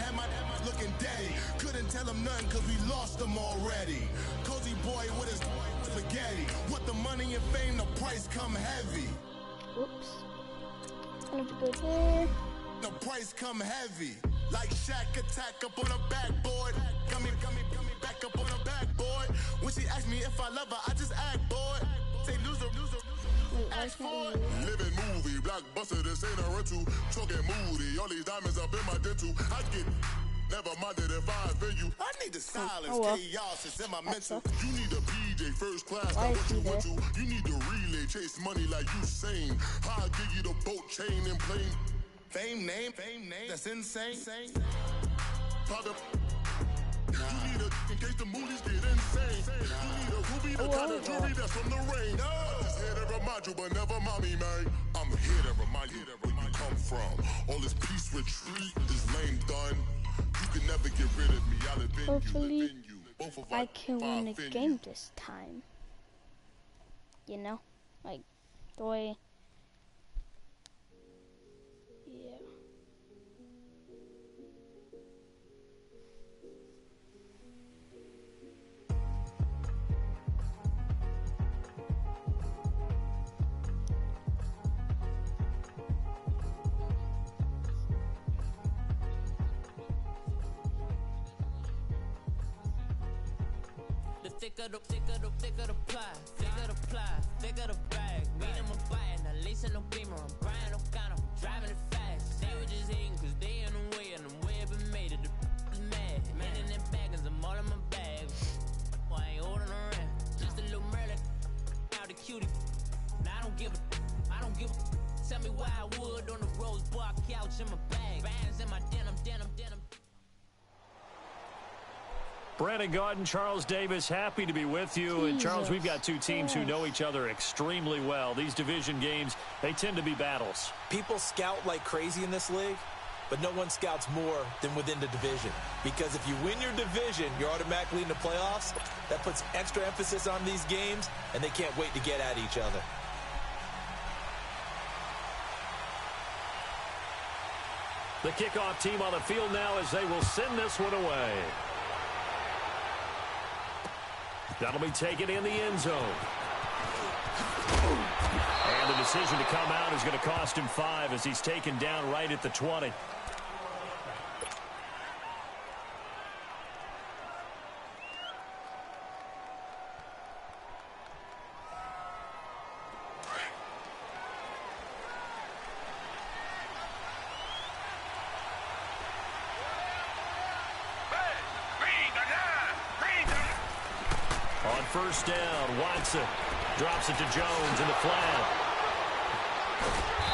am I looking daddy. Couldn't tell him nothing cause we lost him already. Cozy boy with his spaghetti. What the money and fame, the price come heavy. Oops. I have to go there. The price come heavy. Like Shaq attack up on a backboard. Coming back up on a backboard. When she asked me if I love her, I just act bored. Say loser. Living movie, blockbuster, this ain't a rental. Talking moody, all these diamonds up in my dental. I get never minded if I offend you. I need the silence, chaos is in my mental. You need a PJ first class, not what you want to. You need the relay, chase money like you sane. I'll give you the boat chain and plane. Fame name, that's insane. Private. You need a in case the movies get insane. You need a ruby, the kind of jewelry that's from the rain. I'm just here to remind you, but never mommy, man. I'm here to remind you where you come from. All this peace retreat is lame done. You can never get rid of me. I'll avenge Hopefully, you. Both of I can win a game this time. You know? Like, the way... Yeah. Thicker the ply, thicker the bag. Mean I'm a bite, not lacing no beamer. I'm Brian O'Connor, driving it fast. They were just hating cause they in the way and the way I've been made it. The is mad, man in them baggins, I'm all in my bag. I ain't holding around, just a little Merlin. Out the cutie, now I don't give a. Tell me why I would on the rose bar couch in my bag. Bands in my denim. Brandon Gaudin, Charles Davis, happy to be with you. And Charles, we've got two teams who know each other extremely well. These division games, they tend to be battles. People scout like crazy in this league, but no one scouts more than within the division. Because if you win your division, you're automatically in the playoffs. That puts extra emphasis on these games, and they can't wait to get at each other. The kickoff team on the field now as they will send this one away. That'll be taken in the end zone. And the decision to come out is going to cost him 5 as he's taken down right at the 20. First down, Watson drops it to Jones in the flat.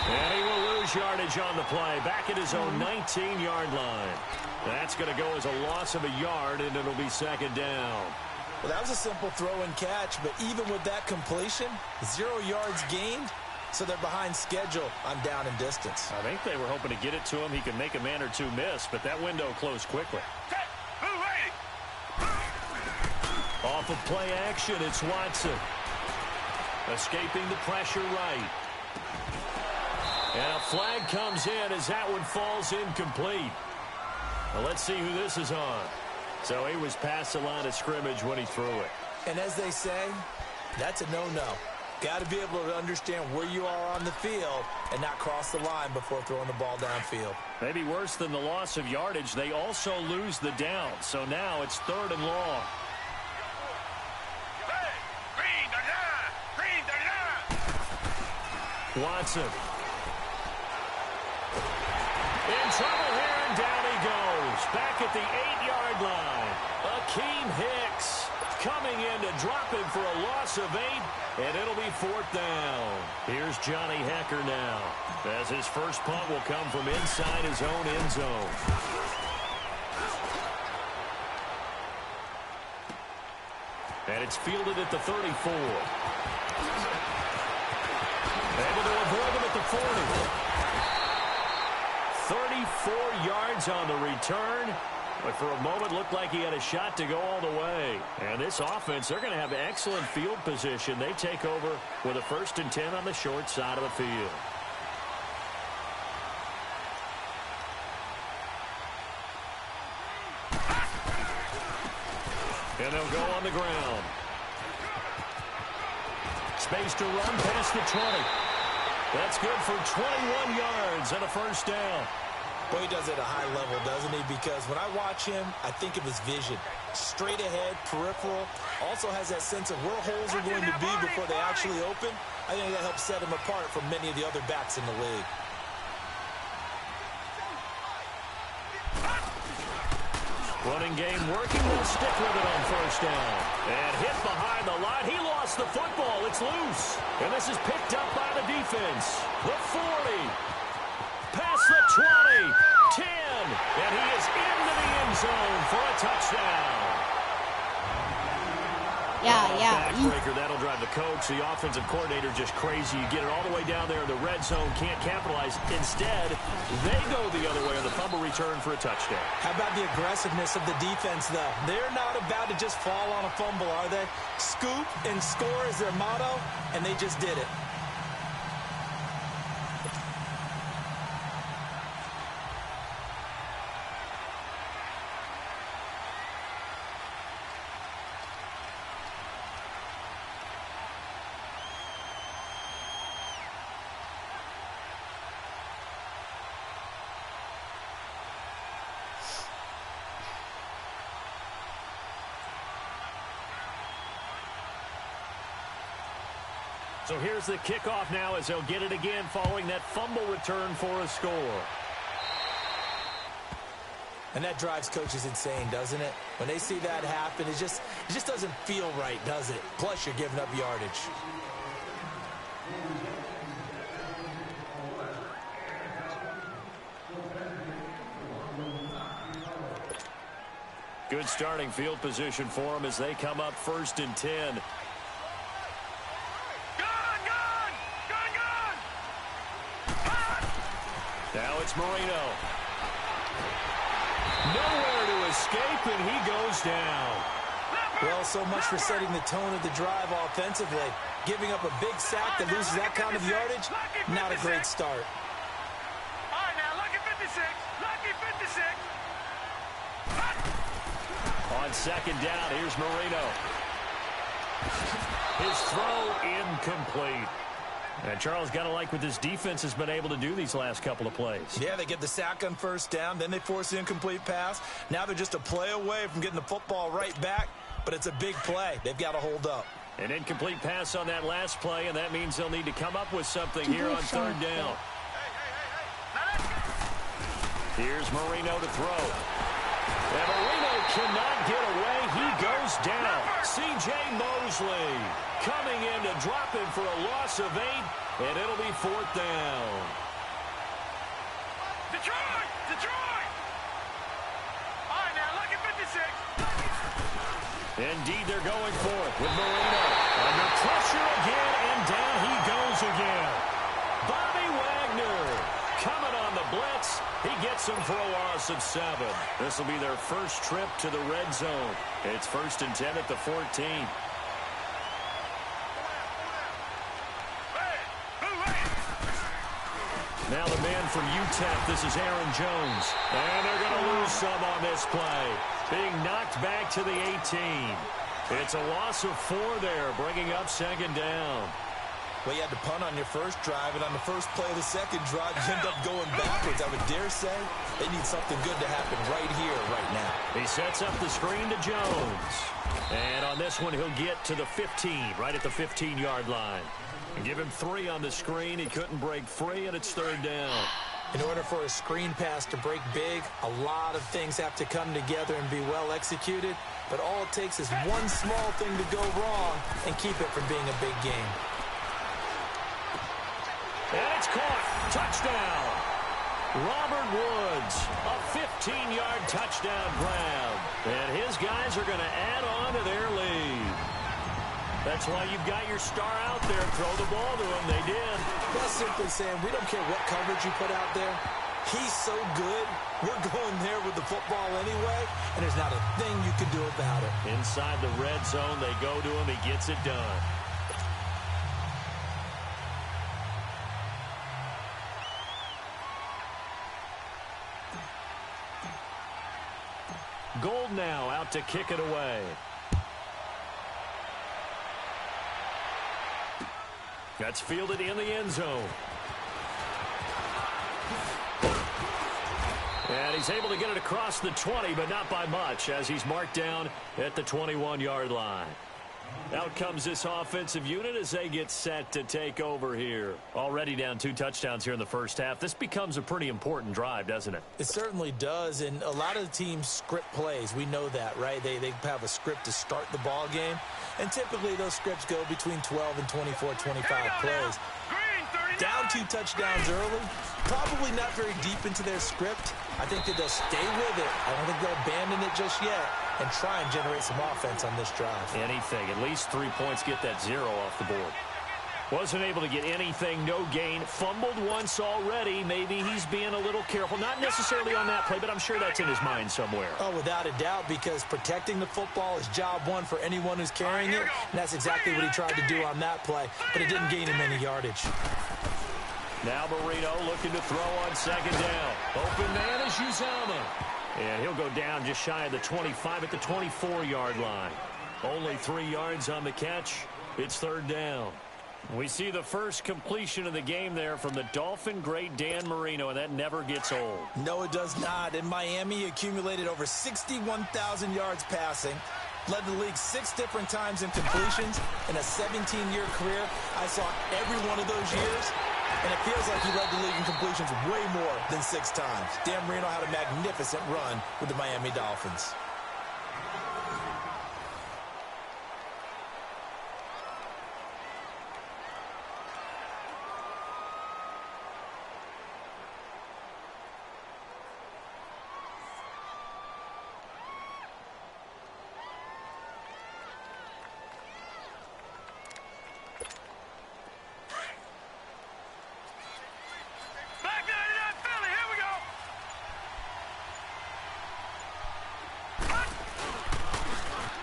And he will lose yardage on the play, back at his own 19-yard line. That's going to go as a loss of a yard, and it'll be second down. Well, that was a simple throw and catch, but even with that completion, 0 yards gained, so they're behind schedule on down and distance. I think they were hoping to get it to him. He could make a man or two miss, but that window closed quickly. Off of play action, it's Watson. Escaping the pressure right. And a flag comes in as that one falls incomplete. Well, let's see who this is on. So he was past the line of scrimmage when he threw it. And as they say, that's a no-no. Got to be able to understand where you are on the field and not cross the line before throwing the ball downfield. Maybe worse than the loss of yardage, they also lose the down. So now it's 3rd and long. Watson. In trouble here, and down he goes. Back at the 8-yard line. Akeem Hicks coming in to drop him for a loss of 8, and it'll be 4th down. Here's Johnny Hecker now, as his first punt will come from inside his own end zone. And it's fielded at the 34. Able to avoid him at the 40. 34 yards on the return. But for a moment, looked like he had a shot to go all the way. And this offense, they're going to have excellent field position. They take over with a 1st and 10 on the short side of the field. And they'll go on the ground. Space to run past the 20. That's good for 21 yards and a 1st down. Boy, he does it at a high level, doesn't he? Because when I watch him, I think of his vision. Straight ahead, peripheral. Also has that sense of where holes are going to be before they actually open. I think that helps set him apart from many of the other backs in the league. Running game working. We'll stick with it on 1st down. And hit behind the line. He lost the football. It's loose. And this is picked up by the defense. The 40. Past the 20. 10. And he is into the end zone for a touchdown. Yeah. Backbreaker, that'll drive the coach. The offensive coordinator just crazy. You get it all the way down there in the red zone. Can't capitalize. Instead, they go the other way on the fumble return for a touchdown. How about the aggressiveness of the defense, though? They're not about to just fall on a fumble, are they? Scoop and score is their motto, and they just did it. So here's the kickoff now as they'll get it again following that fumble return for a score. And that drives coaches insane, doesn't it? When they see that happen, it just doesn't feel right, does it? Plus, you're giving up yardage. Good starting field position for them as they come up 1st and 10. Now it's Marino. Nowhere to escape, and he goes down. Well, so much for setting the tone of the drive offensively. Giving up a big sack that loses that kind of yardage, not a great start. All right, now, lucky 56. Lucky 56. On 2nd down, here's Marino. His throw incomplete. And Charles, got to like what this defense has been able to do these last couple of plays. Yeah, they get the sack on 1st down, then they force the incomplete pass. Now they're just a play away from getting the football right back, but it's a big play. They've got to hold up. An incomplete pass on that last play, and that means they'll need to come up with something here on 3rd down. Here's Marino to throw. And Marino cannot get away. He goes down. C.J. Mosley coming in to drop him for a loss of 8, and it'll be 4th down. Detroit! Detroit! All right, now, lucky 56. Indeed, they're going for it with Marino. Under pressure again, and down he goes again. Bobby Wagner coming on the blitz. He gets him for a loss of 7. This will be their first trip to the red zone. It's 1st and 10 at the 14. Now the man from UTEP, this is Aaron Jones. And they're going to lose some on this play. Being knocked back to the 18. It's a loss of 4 there, bringing up 2nd down. Well, you had to punt on your first drive, and on the first play of the second drive, you end up going backwards. I would dare say they need something good to happen right here, right now. He sets up the screen to Jones. And on this one, he'll get to the 15, right at the 15-yard line. Give him 3 on the screen. He couldn't break free, and it's 3rd down. In order for a screen pass to break big, a lot of things have to come together and be well executed. But all it takes is one small thing to go wrong and keep it from being a big game. And it's caught. Touchdown. Robert Woods, a 15-yard touchdown grab. And his guys are going to add on to their lead. That's why you've got your star out there. Throw the ball to him. They did. That's simply saying we don't care what coverage you put out there. He's so good. We're going there with the football anyway, and there's not a thing you can do about it. Inside the red zone, they go to him. He gets it done. Gold now out to kick it away. That's fielded in the end zone. And he's able to get it across the 20, but not by much, as he's marked down at the 21-yard line. Out comes this offensive unit as they get set to take over here. Already down 2 touchdowns here in the first half. This becomes a pretty important drive, doesn't it? It certainly does, and a lot of the teams script plays. We know that, right? They have a script to start the ball game, and typically those scripts go between 12 and 24, 25 plays. Down 2 touchdowns early, probably not very deep into their script. I think that they'll stay with it. I don't think they'll abandon it just yet and try and generate some offense on this drive. Anything. At least 3 points, get that 0 off the board. Wasn't able to get anything, no gain. Fumbled once already. Maybe he's being a little careful. Not necessarily on that play, but I'm sure that's in his mind somewhere. Oh, without a doubt, because protecting the football is job one for anyone who's carrying it. And that's exactly what he tried to do on that play, but it didn't gain him any yardage. Now Marino looking to throw on 2nd down. Open man is Uzama. And he'll go down just shy of the 25 at the 24-yard line. Only 3 yards on the catch. It's 3rd down. We see the first completion of the game there from the Dolphin great Dan Marino, and that never gets old. No, it does not. In Miami, he accumulated over 61,000 yards passing. Led the league 6 different times in completions. In a 17-year career, I saw every one of those years, and it feels like he led the league in completions way more than 6 times. Dan Marino had a magnificent run with the Miami Dolphins.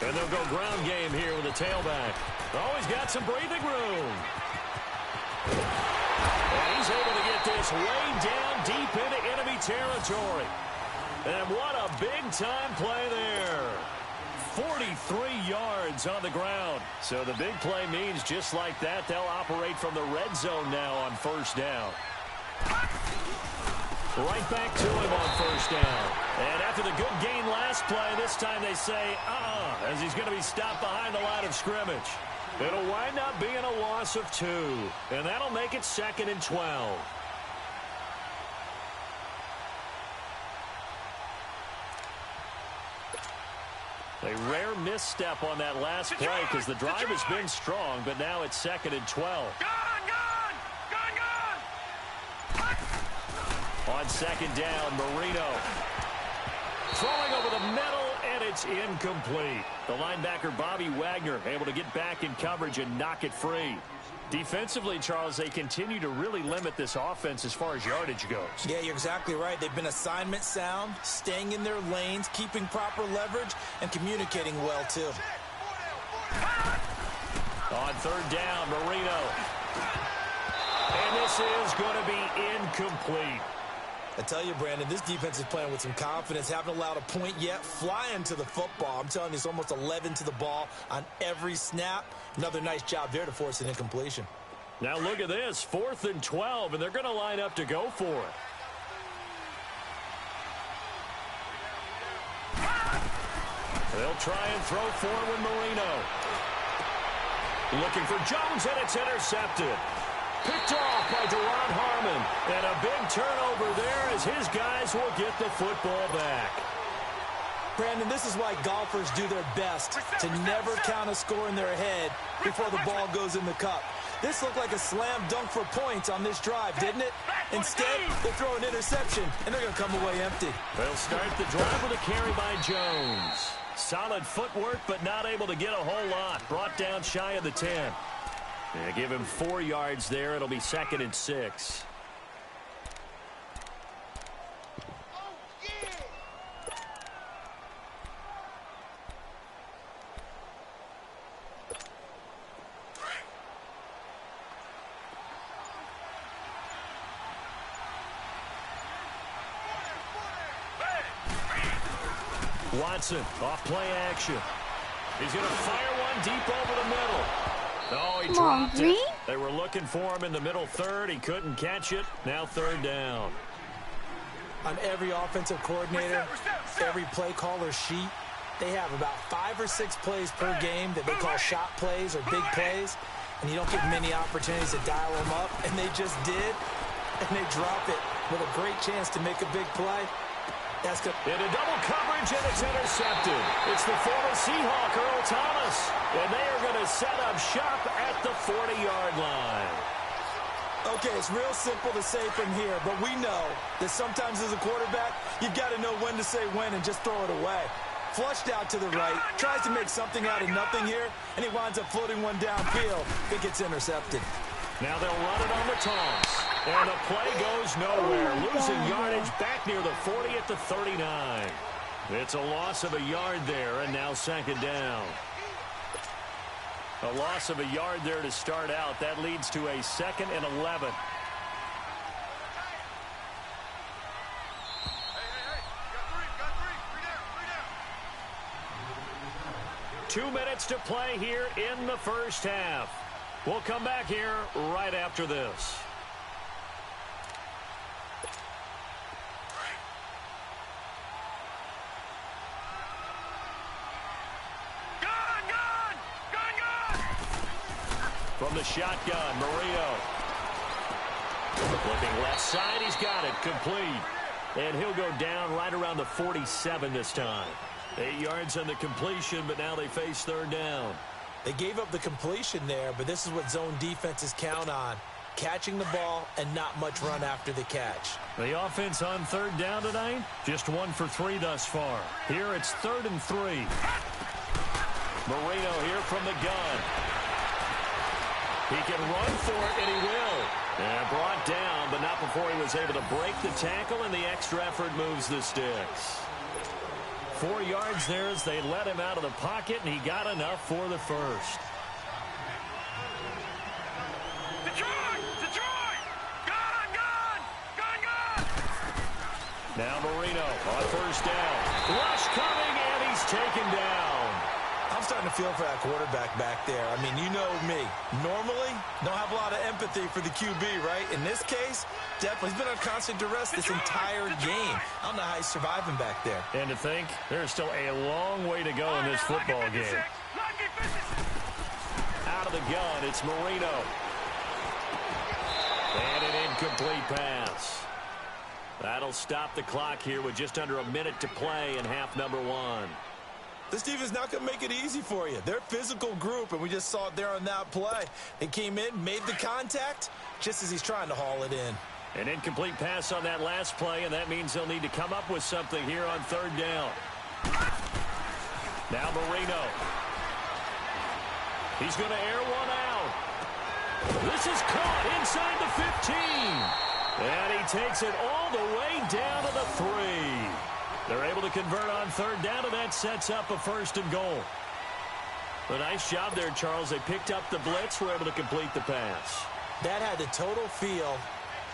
And they'll go ground game here with a tailback. Always got some breathing room. And he's able to get this way down deep into enemy territory. And what a big-time play there. 43 yards on the ground. So the big play means just like that, they'll operate from the red zone now on 1st down. Right back to him on 1st down. And after the good gain last play, this time they say, as he's going to be stopped behind the line of scrimmage. It'll wind up being a loss of 2. And that'll make it 2nd and 12. A rare misstep on that last play because the drive has been strong, but now it's 2nd and 12. On 2nd down, Marino throwing over the middle, and it's incomplete. The linebacker, Bobby Wagner, able to get back in coverage and knock it free. Defensively, Charles, they continue to really limit this offense as far as yardage goes. Yeah, you're exactly right. They've been assignment sound, staying in their lanes, keeping proper leverage, and communicating well, too. On 3rd down, Marino. And this is going to be incomplete. I tell you, Brandon, this defense is playing with some confidence. Haven't allowed a point yet. Flying to the football. I'm telling you, it's almost 11 to the ball on every snap. Another nice job there to force an incompletion. Now look at this. 4th and 12, and they're going to line up to go for it. They'll try and throw forward Marino. Looking for Jones, and it's intercepted. Picked off by Deron Harmon. And a big turnover there as his guys will get the football back. Brandon, this is why golfers do their best to never count a score in their head before the ball goes in the cup. This looked like a slam dunk for points on this drive, didn't it? Instead, they throw an interception, and they're going to come away empty. They'll start the drive with a carry by Jones. Solid footwork, but not able to get a whole lot. Brought down shy of the 10. They give him 4 yards there. It'll be 2nd and 6. Watson, off play action. He's going to fire one deep over the middle. Oh, he dropped it. They were looking for him in the middle third. He couldn't catch it. Now 3rd down. On every offensive coordinator, every play caller sheet, they have about 5 or 6 plays per game that they call shot plays or big plays, and you don't get many opportunities to dial them up, and they just did, and they drop it with a great chance to make a big play. That's good. Into double coverage, and it's intercepted. It's the former Seahawk, Earl Thomas, and they are going to set up shop at the 40-yard line. Okay, it's real simple to say from here, but we know that sometimes as a quarterback, you've got to know when to say when and just throw it away. Flushed out to the right, tries to make something out of nothing here, and he winds up floating one downfield. It gets intercepted. Now they'll run it on the toss. And the play goes nowhere. Losing yardage back near the 40 at the 39. It's a loss of a yard there, and now 2nd down. A loss of a yard there to start out. That leads to a 2nd and 11. Two minutes to play here in the first half. We'll come back here right after this. From the shotgun, Marino. Looking left side, he's got it, complete. And he'll go down right around the 47 this time. 8 yards on the completion, but now they face 3rd down. They gave up the completion there, but this is what zone defenses count on. Catching the ball and not much run after the catch. The offense on 3rd down tonight, just 1 for 3 thus far. Here it's 3rd and 3. Marino here from the gun. He can run for it, and he will. And brought down, but not before he was able to break the tackle, and the extra effort moves the sticks. 4 yards there as they let him out of the pocket, and he got enough for the first. Detroit! Gun! Now Marino on 1st down. Rush coming, and he's taken down. I'm starting to feel for that quarterback back there. I mean, you know me. Normally, don't have a lot of empathy for the QB, right? In this case, definitely. He's been on constant duress this entire game. I don't know how he's surviving back there. And to think, there's still a long way to go in this football game. Out of the gun, it's Marino. And an incomplete pass. That'll stop the clock here with just under a minute to play in half number 1. This defense not going to make it easy for you. They're a physical group, and we just saw it there on that play. They came in, made the contact, just as he's trying to haul it in. An incomplete pass on that last play, and that means they'll need to come up with something here on 3rd down. Now Marino. He's going to air one out. This is caught inside the 15. And he takes it all the way down to the 3. They're able to convert on 3rd down, and that sets up a 1st and goal. A nice job there, Charles. They picked up the blitz, were able to complete the pass. That had the total feel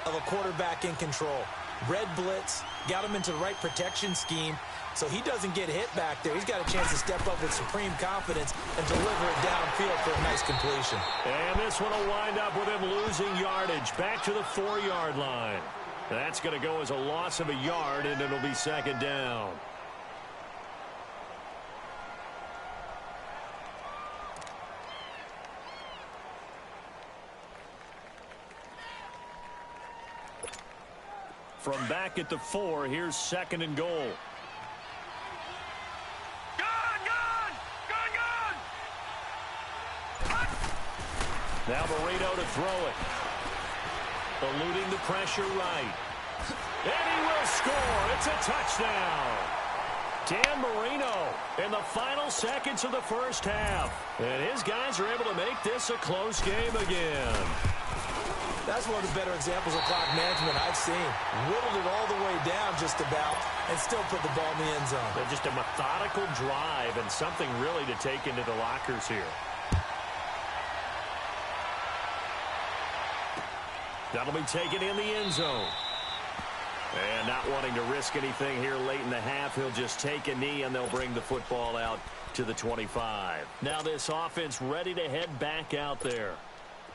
of a quarterback in control. Red blitz, got him into the right protection scheme, so he doesn't get hit back there. He's got a chance to step up with supreme confidence and deliver it downfield for a nice completion. And this one will wind up with him losing yardage back to the 4-yard line. That's going to go as a loss of a yard, and it'll be 2nd down. From back at the 4, here's 2nd and goal. Now Marino to throw it. Eluding the pressure right. And he will score. It's a touchdown. Dan Marino in the final seconds of the first half. And his guys are able to make this a close game again. That's one of the better examples of clock management I've seen. Whittled it all the way down just about and still put the ball in the end zone. Just a methodical drive and something really to take into the lockers here. That'll be taken in the end zone. And not wanting to risk anything here late in the half, he'll just take a knee and they'll bring the football out to the 25. Now this offense ready to head back out there.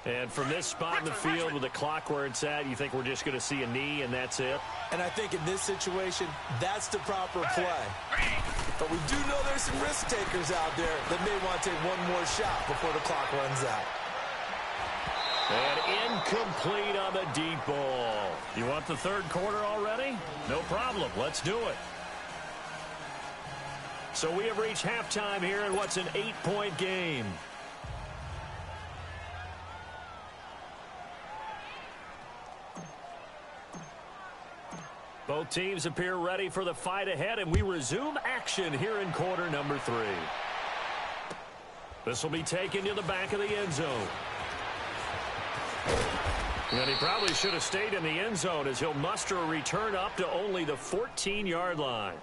And from this spot in the field with the clock where it's at, you think we're just going to see a knee and that's it? And I think in this situation, that's the proper play. But we do know there's some risk takers out there that may want to take one more shot before the clock runs out. And incomplete on the deep ball. You want the third quarter already? No problem. Let's do it. So we have reached halftime here in what's an 8-point game. Both teams appear ready for the fight ahead, and we resume action here in quarter number 3. This will be taken to the back of the end zone. And he probably should have stayed in the end zone as he'll muster a return up to only the 14-yard line.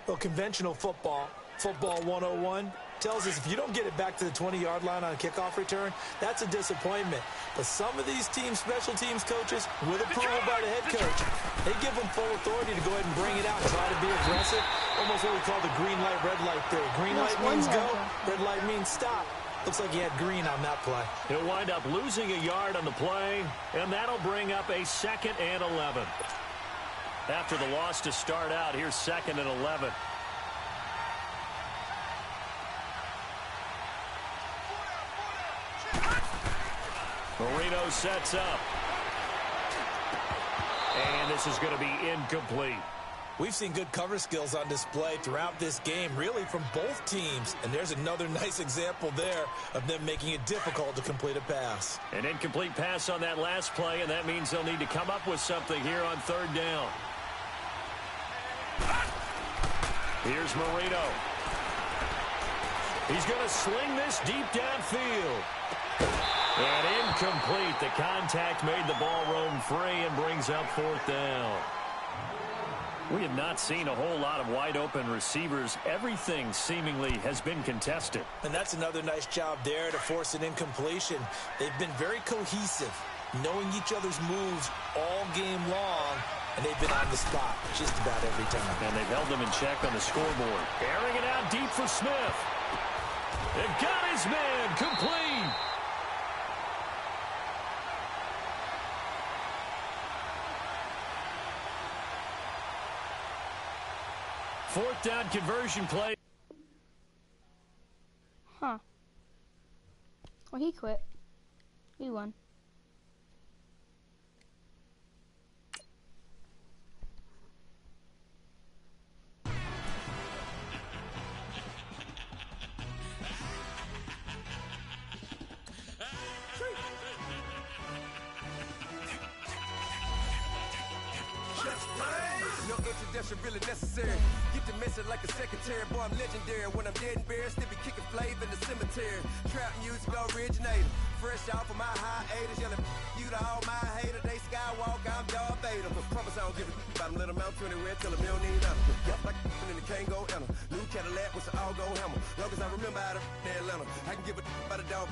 Well, conventional football 101, tells us if you don't get it back to the 20-yard line on a kickoff return, that's a disappointment. But some of these teams, special teams coaches, with approval by the head coach, they give them full authority to go ahead and bring it out and try to be aggressive. Almost what we call the green light, red light theory. Green light means go, red light means stop. Looks like he had green on that play. He'll wind up losing a yard on the play, and that'll bring up a 2nd and 11. After the loss to start out, here's 2nd and 11. Marino sets up. And this is going to be incomplete. We've seen good cover skills on display throughout this game, really from both teams. And there's another nice example there of them making it difficult to complete a pass. An incomplete pass on that last play, and that means they'll need to come up with something here on 3rd down. Here's Marino. He's going to sling this deep downfield. And incomplete. The contact made the ball roam free and brings up 4th down. We have not seen a whole lot of wide-open receivers. Everything seemingly has been contested. And that's another nice job there to force an incompletion. They've been very cohesive, knowing each other's moves all game long, and they've been on the spot just about every time. And they've held them in check on the scoreboard. Airing it out deep for Smith. It got his man complete. Fourth down conversion play. Huh. Well, he quit. He won. Really necessary. Get the message like a secretary. Boy, I'm legendary. When I'm dead and buried, still be kicking flavor in the cemetery. Trap music originator. Fresh off of my hiatus. Yelling you to all my haters. They skywalk, I'm Darth Vader. Promise I don't give a about them. Let them out to anywhere. Tell them they don't need nothing. Yup, like in the Kango Enter. New Cadillac with the all-go hammer. Long as I remember out of Atlanta. I can give a about a dog.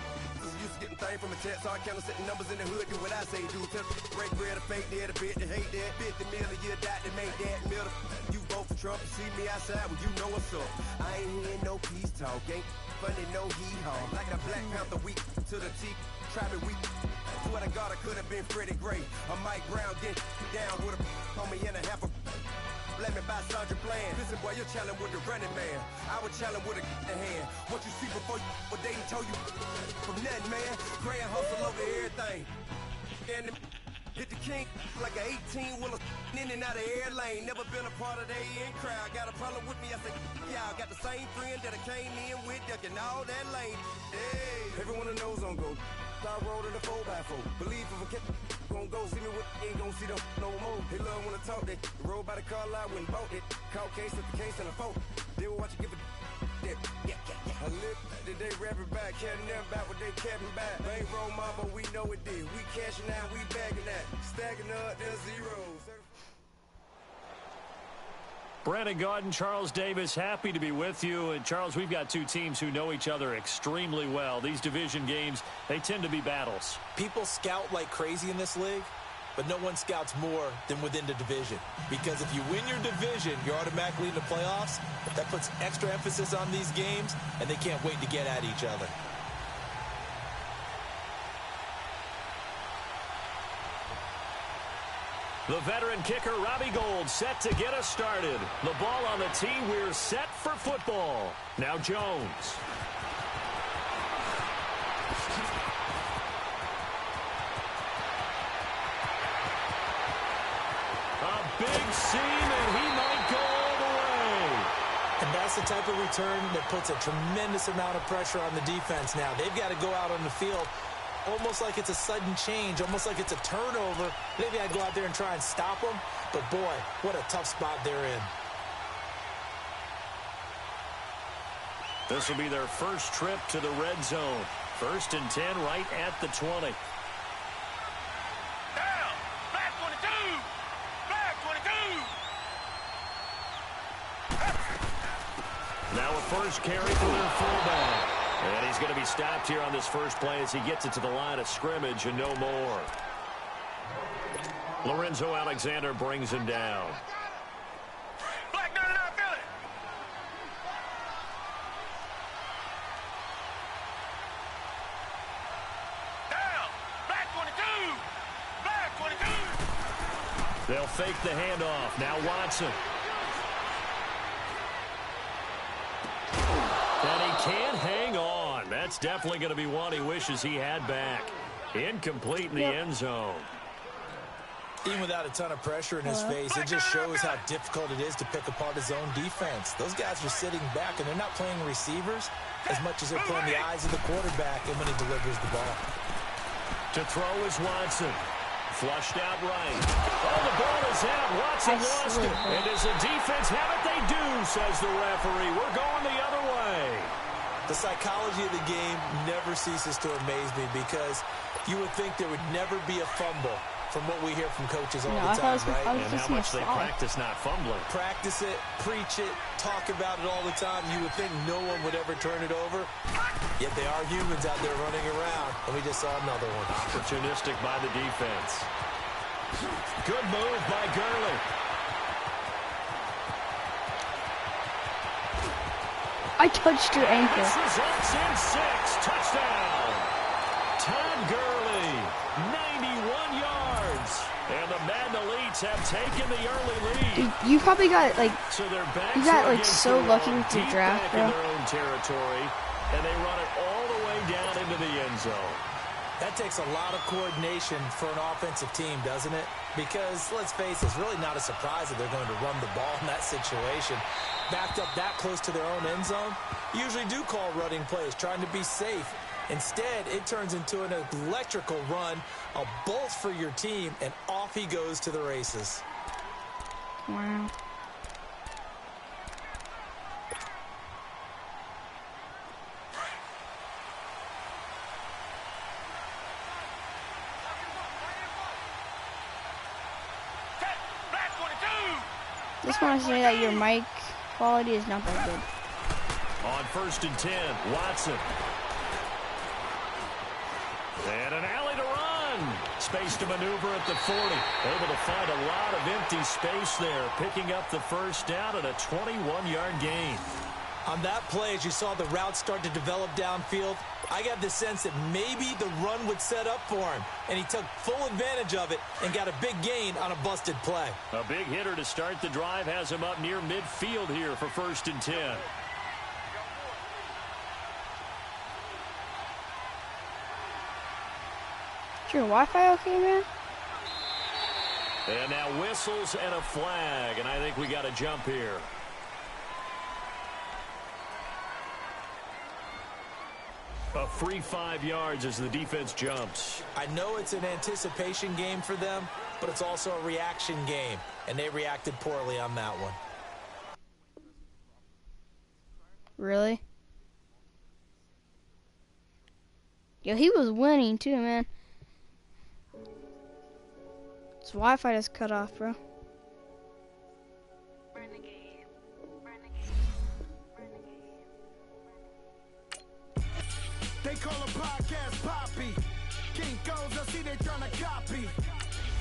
Used to getting things from a text. So I count setting numbers in the hood. Do what I say, do. Tell break bread or fake dead. A bit to hate that. 50 million a year died to make that middle. You vote for Trump, you see me outside, well, you know what's up. I ain't hearing no peace talk, ain't funny, no hee-haw. Like a Black Panther weak to the teeth, try me weak. Swear to God, I could have been Freddie Gray. Or Mike Brown, get down with a homie and a half a. Let me buy Sandra Bland. Listen, boy, you're challenging with the running man. I would challenge with a hand. What you see before you, what they told you from nothing, man. Praying hustle over everything. And Hit the king like an 18-wheeler in and out of air lane. Never been a part of the in crowd. Got a problem with me, I say, y'all. Got the same friend that I came in with, ducking all that lane. Hey, everyone knows on go. I rolled in a 4x4. Believe if a cat gon' go see me with ain't gon' see them no more. They love when I talk that. Roll by the car lot when bought it. Caught case at the case and a phone. They will watch you give a that. I live that they rapping back, carrying them back what they capping back. Bankroll mama, we know it did. We cashing out, we bagging that. Stacking up, there's zeros. Brandon Gaudin, Charles Davis, happy to be with you. And Charles, we've got two teams who know each other extremely well. These division games, they tend to be battles. People scout like crazy in this league, but no one scouts more than within the division. Because if you win your division, you're automatically in the playoffs. That puts extra emphasis on these games, and they can't wait to get at each other. The veteran kicker, Robbie Gould, set to get us started. The ball on the tee, we're set for football. Now Jones. A big seam, and he might go all the way. And that's the type of return that puts a tremendous amount of pressure on the defense now. They've got to go out on the field almost like it's a sudden change, almost like it's a turnover. Maybe I'd go out there and try and stop them, but boy, what a tough spot they're in. This will be their first trip to the red zone. 1st and 10 right at the 20. Down, back 22, back 22. Now a first carry for their fullback. And he's going to be stopped here on this first play as he gets it to the line of scrimmage and no more. Lorenzo Alexander brings him down. Black 99 Philly. Down, back 22, back 22. They'll fake the handoff. Now Watson. And he can't hang on. That's definitely going to be one he wishes he had back. Incomplete in the end zone. Even without a ton of pressure in his face, it just shows how difficult it is to pick apart his own defense. Those guys are sitting back, and they're not playing receivers as much as they're playing the eyes of the quarterback and when he delivers the ball. To throw is Watson. Flushed out right. Oh, the ball is out. Watson lost it. And does the defense have it? They do, says the referee. We're going the other way. The psychology of the game never ceases to amaze me because you would think there would never be a fumble from what we hear from coaches all the time, right? And how much they practice not fumbling. Practice it, preach it, talk about it all the time. You would think no one would ever turn it over. Yet they are humans out there running around, and we just saw another one. Opportunistic by the defense. Good move by Gurley. I touched your ankle. This results in 6. Touchdown. Todd Gurley, 91 yards. And the Madden Elites have taken the early lead. Dude, you probably got like, so you got like so lucky with your draft, bro. In their own territory, and they run it all the way down into the end zone. That takes a lot of coordination for an offensive team, doesn't it? Because, let's face it, it's really not a surprise that they're going to run the ball in that situation. Backed up that close to their own end zone, usually do call running plays, trying to be safe. Instead, it turns into an electrical run, a bolt for your team, and off he goes to the races. Wow. Just want to say that your mic quality is not that good. On 1st and 10, Watson. And an alley to run. Space to maneuver at the 40. Able to find a lot of empty space there. Picking up the first down and a 21-yard gain. On that play, as you saw the route start to develop downfield, I got the sense that maybe the run would set up for him. And he took full advantage of it and got a big gain on a busted play. A big hitter to start the drive has him up near midfield here for 1st and 10. Is your Wi-Fi okay, man? And now whistles and a flag, and I think we got a jump here. A free 5 yards as the defense jumps. I know it's an anticipation game for them, but it's also a reaction game, and they reacted poorly on that one. Really? Yo, he was winning too, man. His Wi-Fi just cut off, bro. They call a podcast Poppy. King goes, I see they trying to copy.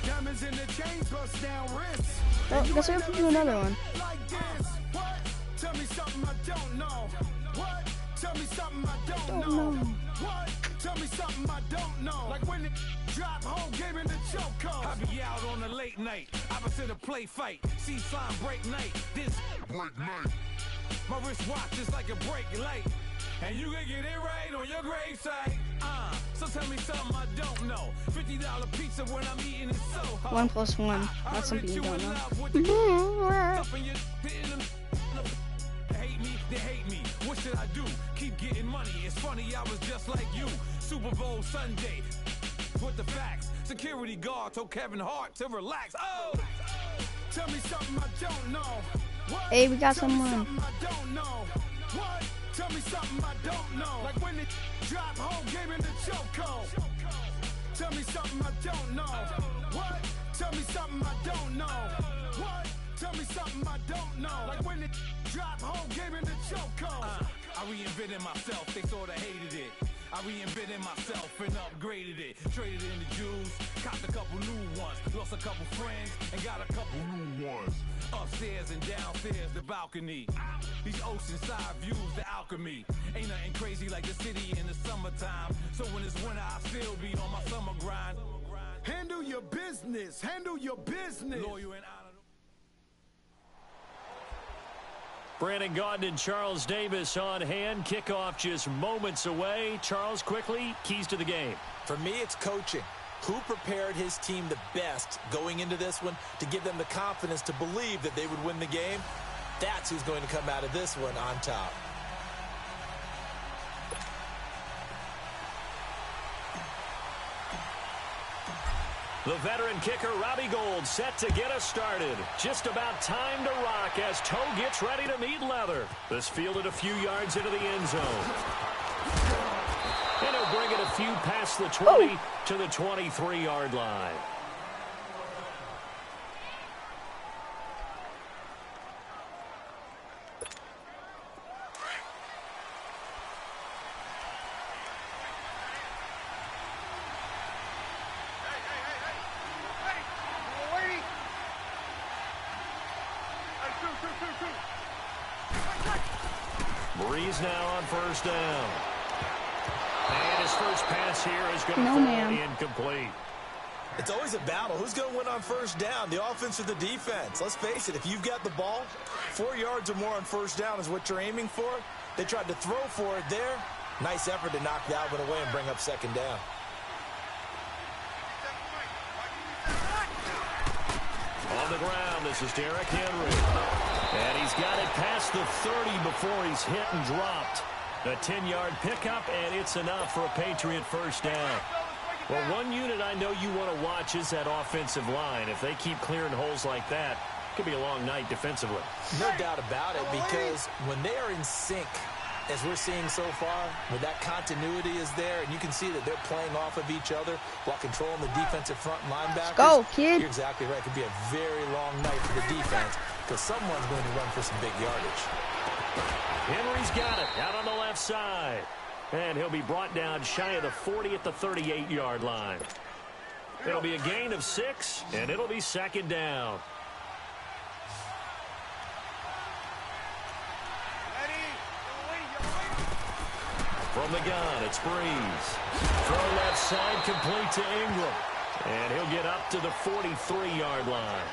Diamonds in the chains, bust down wrists. Oh, guess we have to do another one. Like this. What? Tell me something I don't know. What? Tell me something I don't know. What? Tell me something I don't know. Like when it drop whole game in the chokehold. I be out on a late night. Opposite a play fight. See sign break night. This break night. My wristwatch is like a break light. And you can get it right on your gravesite. So tell me something I don't know. $50 pizza when I'm eating in Soho. 1 + 1. That's something you don't know. Hate me, they hate me. What should I do? Keep getting money. It's funny, I was just like you. Super Bowl Sunday. With the facts. Security guard told Kevin Hart to relax. Oh! Tell me something I don't know. What? Hey, we got someone. I don't know. What? Tell me something I don't know. Like when it drop whole game in the chokehold. Tell me something I don't know. What? Tell me something I don't know. What? Tell me something I don't know. Like when it drop whole game in the chokehold. I reinvented myself, they sorta hated it. I reinvented myself and upgraded it. Traded in the Jews, copped a couple new ones. Lost a couple friends and got a couple new ones. Upstairs and downstairs, the balcony. These oceanside views, the alchemy. Ain't nothing crazy like the city in the summertime. So when it's winter, I still be on my summer grind. Handle your business, handle your business. Loyal and honor. Brandon Gaudin and Charles Davis on hand. Kickoff just moments away. Charles, quickly, keys to the game. For me, it's coaching. Who prepared his team the best going into this one to give them the confidence to believe that they would win the game? That's who's going to come out of this one on top. The veteran kicker, Robbie Gould, set to get us started. Just about time to rock as Toe gets ready to meet leather. This fielded a few yards into the end zone. And he'll bring it a few past the 20 to the 23-yard line. Breeze now on first down. And his first pass here is going to fall incomplete. It's always a battle. Who's going to win on first down, the offense or the defense? Let's face it, if you've got the ball, 4 yards or more on first down is what you're aiming for. They tried to throw for it there. Nice effort to knock that one away and bring up second down. On the ground, this is Derrick Henry. And he's got it past the 30 before he's hit and dropped. A 10-yard pickup, and it's enough for a Patriot first down. Well, one unit I know you want to watch is that offensive line. If they keep clearing holes like that, it could be a long night defensively. No doubt about it, because when they are in sync, as we're seeing so far, where that continuity is there, and you can see that they're playing off of each other while controlling the defensive front linebackers. Go, kid. You're exactly right. It could be a very long night for the defense because someone's going to run for some big yardage. Henry's got it out on the left side. And he'll be brought down shy of the 40 at the 38-yard line. It'll be a gain of 6, and it'll be second down. From the gun, it's Breeze. Throw left side, complete to Ingram. And he'll get up to the 43-yard line.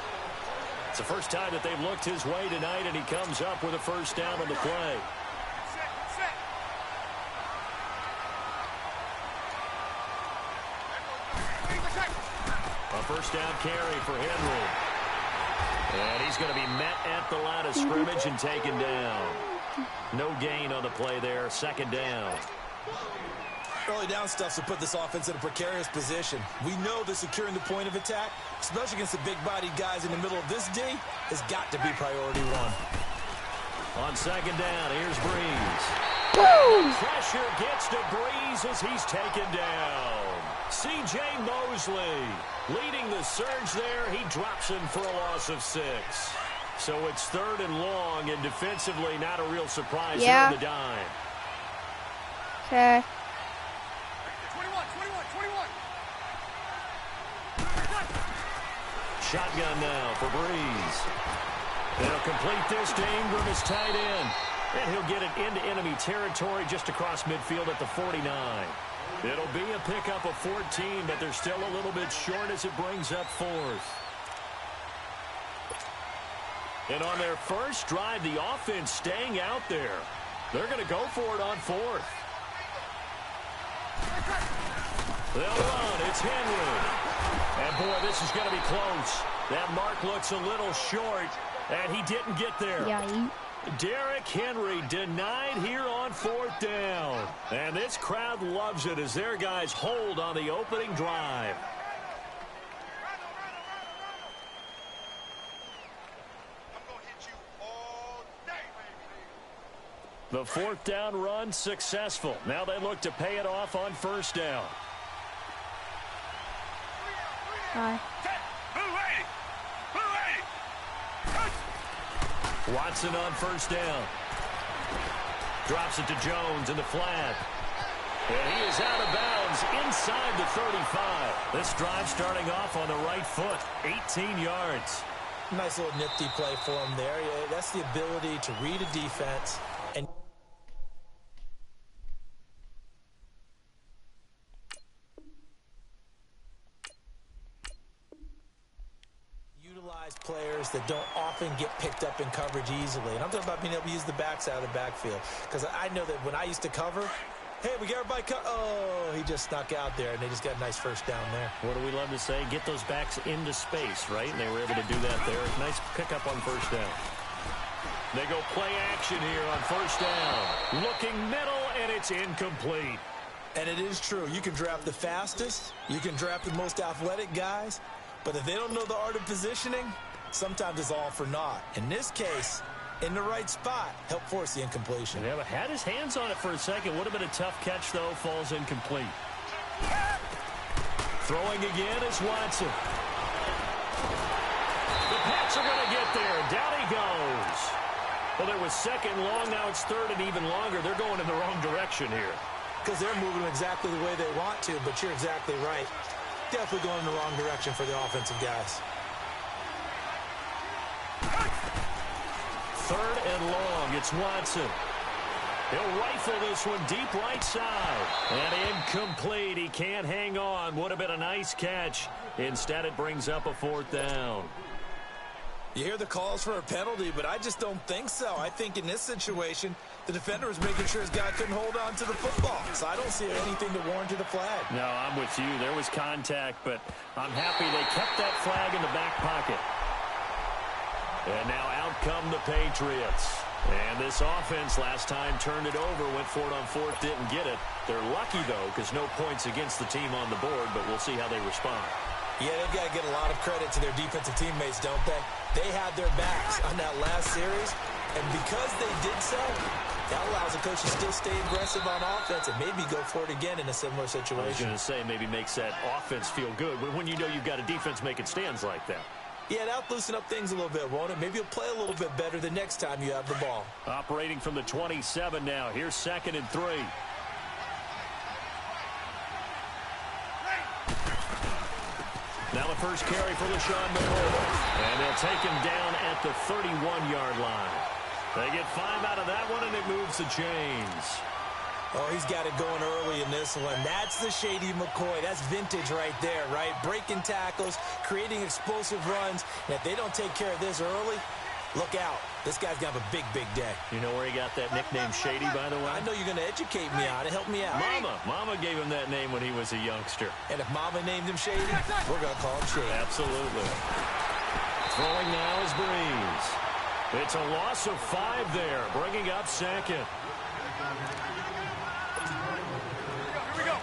It's the first time that they've looked his way tonight, and he comes up with a first down on the play. A first down carry for Henry. And he's going to be met at the line of scrimmage and taken down. No gain on the play there. Second down. Early down stuff to put this offense in a precarious position. We know that securing the point of attack, especially against the big-bodied guys in the middle of this D, has got to be priority one. On second down, here's Breeze. Woo! Pressure gets to Breeze as he's taken down. C.J. Mosley leading the surge there. He drops him for a loss of 6. So it's 3rd and long, and defensively not a real surprise here on the dime. Okay. 21. Shotgun now for Breeze. They'll complete this to Ingram as tight end. And he'll get it into enemy territory just across midfield at the 49. It'll be a pickup of 14, but they're still a little bit short as it brings up 4th. And on their first drive, the offense staying out there. They're going to go for it on 4th. They'll run. It's Henry. And, boy, this is going to be close. That mark looks a little short, and he didn't get there. Yeah, Derrick Henry denied here on 4th down. And this crowd loves it as their guys hold on the opening drive. The 4th down run successful. Now they look to pay it off on 1st down. Hi. Watson on 1st down. Drops it to Jones in the flat. And he is out of bounds inside the 35. This drive starting off on the right foot. 18 yards. Nice little nifty play for him there. Yeah, that's the ability to read a defense and utilize players that don't often get picked up in coverage easily. And I'm talking about being able to use the backs out of the backfield. Because I know that when I used to cover, hey, we got everybody oh, he just snuck out there, and they just got a nice first down there. What do we love to say? Get those backs into space, right? And they were able to do that there. Nice pickup on 1st down. They go play action here on 1st down. Looking middle, and it's incomplete. And it is true. You can draft the fastest. You can draft the most athletic guys. But if they don't know the art of positioning, sometimes it's all for naught. In this case, in the right spot, help force the incompletion. Yeah, but had his hands on it for a second. Would have been a tough catch, though. Falls incomplete. Throwing again is Watson. The Pats are going to get there. Down he goes. Well, there was 2nd long. Now it's 3rd and even longer. They're going in the wrong direction here. Because they're moving exactly the way they want to, but you're exactly right. Definitely going in the wrong direction for the offensive guys. 3rd and long. It's Watson. He'll rifle this one deep right side. And incomplete. He can't hang on. Would have been a nice catch. Instead, it brings up a 4th down. You hear the calls for a penalty, but I just don't think so. I think in this situation, the defender was making sure his guy couldn't hold on to the football. So I don't see anything that warranted a flag. No, I'm with you. There was contact, but I'm happy they kept that flag in the back pocket. And now out come the Patriots. And this offense last time turned it over, went for it on 4th, didn't get it. They're lucky, though, because no points against the team on the board, but we'll see how they respond. Yeah, they've got to get a lot of credit to their defensive teammates, don't they? They had their backs on that last series, and because they did so, that allows the coach to still stay aggressive on offense and maybe go for it again in a similar situation. I was going to say maybe makes that offense feel good, but when you know you've got a defense making stands like that. Yeah, that'll loosen up things a little bit, won't it? Maybe you'll play a little bit better the next time you have the ball. Operating from the 27 now. Here's 2nd and 3. Now the first carry for LaShawn McCoy. And they'll take him down at the 31-yard line. They get 5 out of that one, and it moves the chains. Oh, he's got it going early in this one. That's the shady McCoy. That's vintage right there, right? Breaking tackles, creating explosive runs. And if they don't take care of this early, Look out. This guy's going to have a big, big day. You know where he got that nickname Shady, by the way? I know you're going to educate me on it. Help me out. Mama gave him that name when he was a youngster. And if Mama named him Shady, we're going to call him Shady. Absolutely. Throwing now is Breeze. It's a loss of 5 there, bringing up second. Here we go.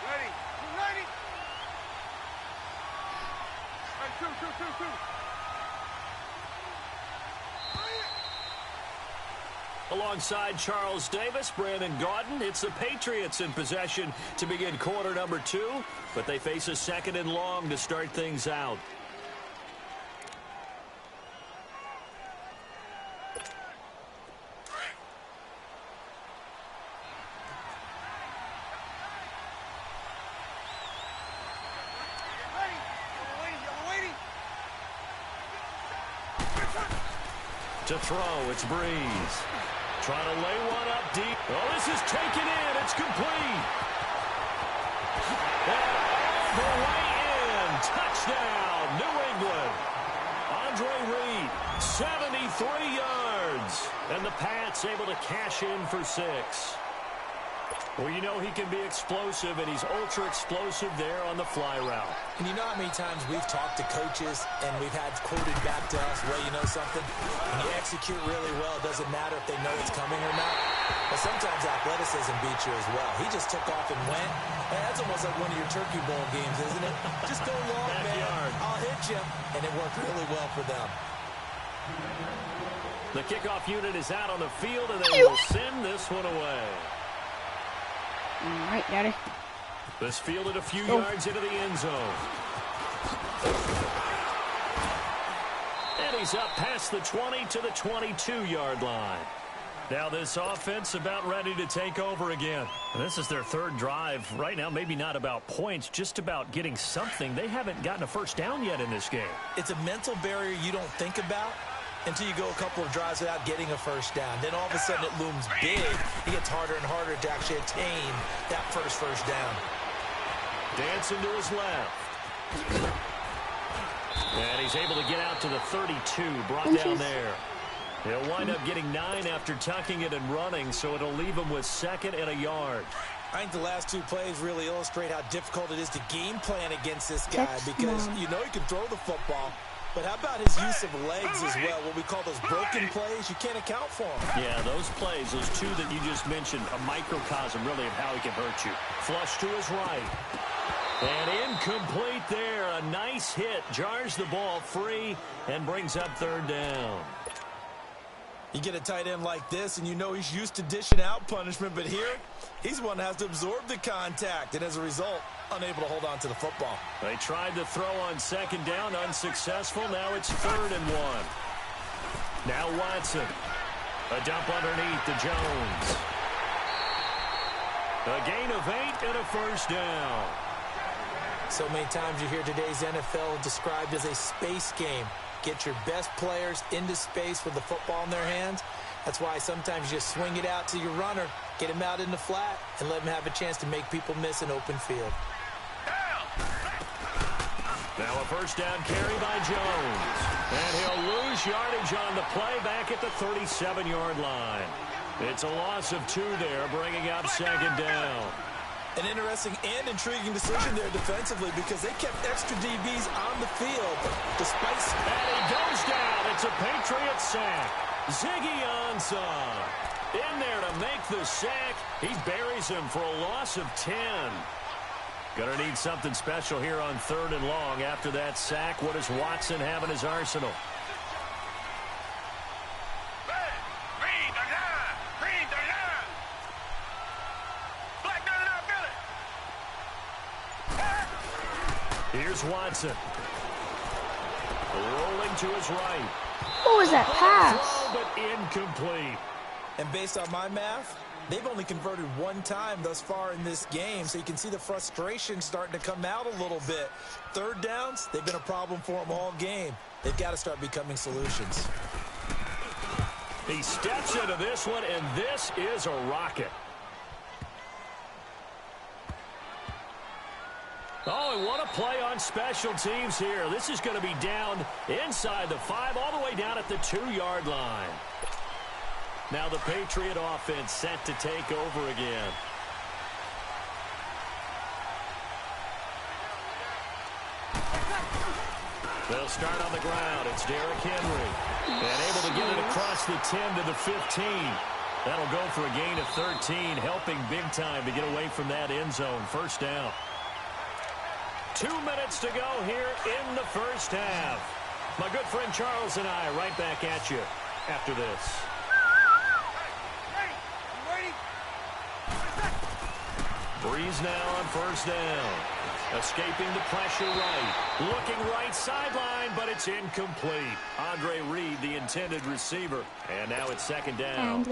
Ready. Ready. All right, two. Alongside Charles Davis, Brandon Gaudin, it's the Patriots in possession to begin quarter number 2, but they face a 2nd and long to start things out. To throw, it's Breeze. Trying to lay one up deep. Oh, this is taken in. It's complete. And all the way in. Touchdown, New England. Andre Reed, 73 yards. And the Pats able to cash in for 6. Well, you know he can be explosive, and he's ultra-explosive there on the fly route. And you know how many times we've talked to coaches and we've had quoted back to us, well, you know something? When you execute really well, it doesn't matter if they know it's coming or not. But sometimes athleticism beats you as well. He just took off and went. And that's almost like one of your Turkey Bowl games, isn't it? Just go long, man. I'll hit you. And it worked really well for them. The kickoff unit is out on the field, and they will send this one away. All right, Daddy. This fielded a few yards into the end zone. And he's up past the 20 to the 22-yard line. Now this offense about ready to take over again. And this is their 3rd drive. Right now, maybe not about points, just about getting something. They haven't gotten a first down yet in this game. It's a mental barrier you don't think about until you go a couple of drives without getting a first down. Then all of a sudden it looms big. It gets harder and harder to actually attain that first down. Dancing to his left. And he's able to get out to the 32, brought down there. He'll wind up getting 9 after tucking it and running, so it'll leave him with 2nd and a yard. I think the last 2 plays really illustrate how difficult it is to game plan against this guy because you know he can throw the football. But how about his use of legs as well? What we call those broken plays, you can't account for them. Yeah, those plays, those 2 that you just mentioned, a microcosm really of how he can hurt you. Flush to his right. And incomplete there. A nice hit. Jars the ball free and brings up 3rd down. You get a tight end like this, and you know he's used to dishing out punishment, but here, he's the one that has to absorb the contact, and as a result, unable to hold on to the football. They tried to throw on 2nd down, unsuccessful. Now it's 3rd and 1. Now Watson. A dump underneath to Jones. A gain of 8 and a first down. So many times you hear today's NFL described as a space game. Get your best players into space with the football in their hands. That's why sometimes you just swing it out to your runner, get him out in the flat, and let him have a chance to make people miss an open field. Now a first down carry by Jones. And he'll lose yardage on the play back at the 37-yard line. It's a loss of 2 there, bringing up 2nd down. An interesting and intriguing decision there defensively because they kept extra DBs on the field despite... And he goes down. It's a Patriot sack. Ziggy Ansah in there to make the sack. He buries him for a loss of 10. Gonna need something special here on 3rd and long after that sack. What does Watson have in his arsenal? Here's Watson. Rolling to his right. What was that pass? Throw, but incomplete. And based on my math, they've only converted 1 time thus far in this game, so you can see the frustration starting to come out a little bit. 3rd downs, they've been a problem for them all game. They've got to start becoming solutions. He steps into this one, and this is a rocket. Oh, and what a play on special teams here. This is going to be down inside the 5, all the way down at the 2-yard line. Now the Patriot offense set to take over again. They'll start on the ground. It's Derrick Henry. And able to get it across the 10 to the 15. That'll go for a gain of 13, helping big time to get away from that end zone. First down. 2 minutes to go here in the first half. My good friend Charles and I right back at you after this. Breeze now on first down. Escaping the pressure right. Looking right sideline, but it's incomplete. Andre Reed, the intended receiver. And now it's second down.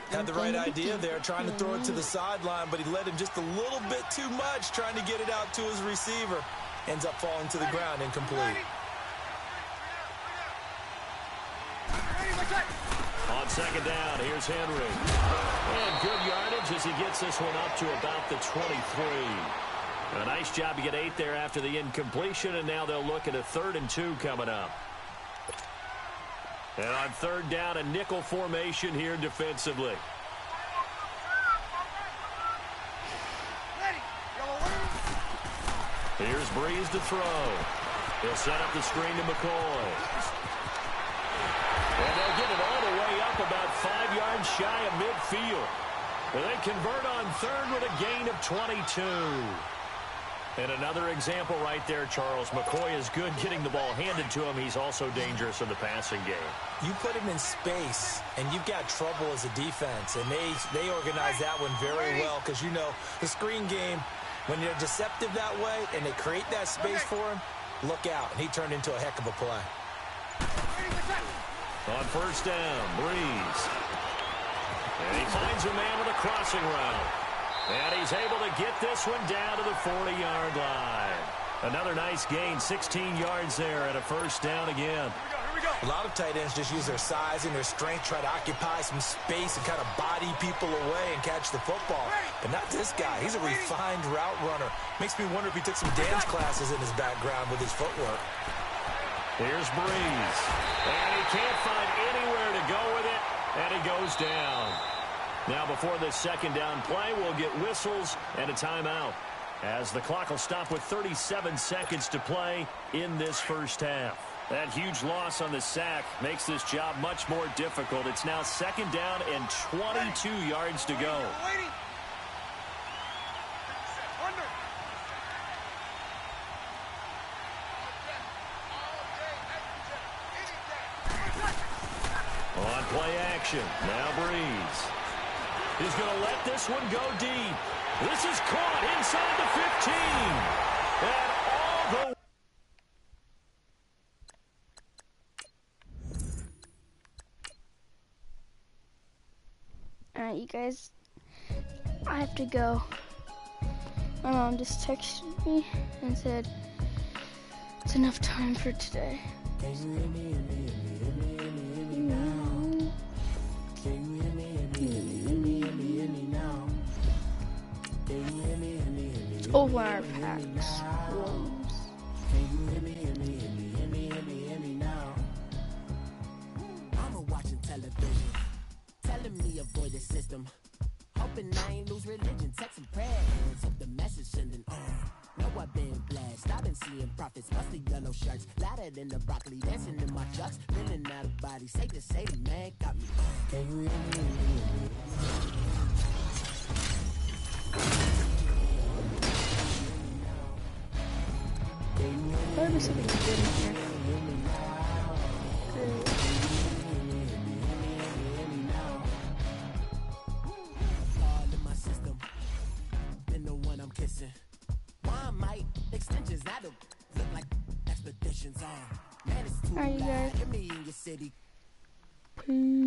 Had the right idea there, trying to throw it to the sideline, but he led him just a little bit too much, trying to get it out to his receiver. Ends up falling to the ground, incomplete. On second down, here's Henry. And good yardage as he gets this one up to about the 23. A nice job to get 8 there after the incompletion, and now they'll look at a 3rd and 2 coming up. And on third down, a nickel formation here defensively. Here's Breeze to throw. He'll set up the screen to McCoy. And they'll get it all the way up about 5 yards shy of midfield. And they convert on 3rd with a gain of 22. And another example right there, Charles. McCoy is good getting the ball handed to him. He's also dangerous in the passing game. You put him in space, and you've got trouble as a defense. And they organize that one very well because, you know, the screen game, when they're deceptive that way and they create that space for him, look out. And he turned into a heck of a play. On first down, Breeze. And he finds a man with a crossing route. And he's able to get this one down to the 40-yard line. Another nice gain, 16 yards there and a first down again. A lot of tight ends just use their size and their strength, try to occupy some space and kind of body people away and catch the football. But not this guy. He's a refined route runner. Makes me wonder if he took some dance classes in his background with his footwork. Here's Breeze. And he can't find anywhere to go with it, and he goes down. Now before this second down play, we'll get whistles and a timeout, as the clock will stop with 37 seconds to play in this first half. That huge loss on the sack makes this job much more difficult. It's now second down and 22 yards to go. On play action, now Breeze. He's going to let this one go deep. This is caught inside the 15. Alright, you guys, I have to go. My mom just texted me and said it's enough time for today. It's over our packs. I'm watching television, telling me avoid the system. Hoping I ain't lose religion, texting prayers. Hope the message sending on. Know I've been blessed. I've been seeing prophets, mostly yellow shirts, louder than the broccoli, dancing in my chucks, feeling out of body. Safe to say, the man got me. Can you hear me? There'll be something good in here. All in my system, been the one I'm kissing. Why might extensions not look like expeditions on? Man, it's too Alright, you guys. Get me in your city. Peace.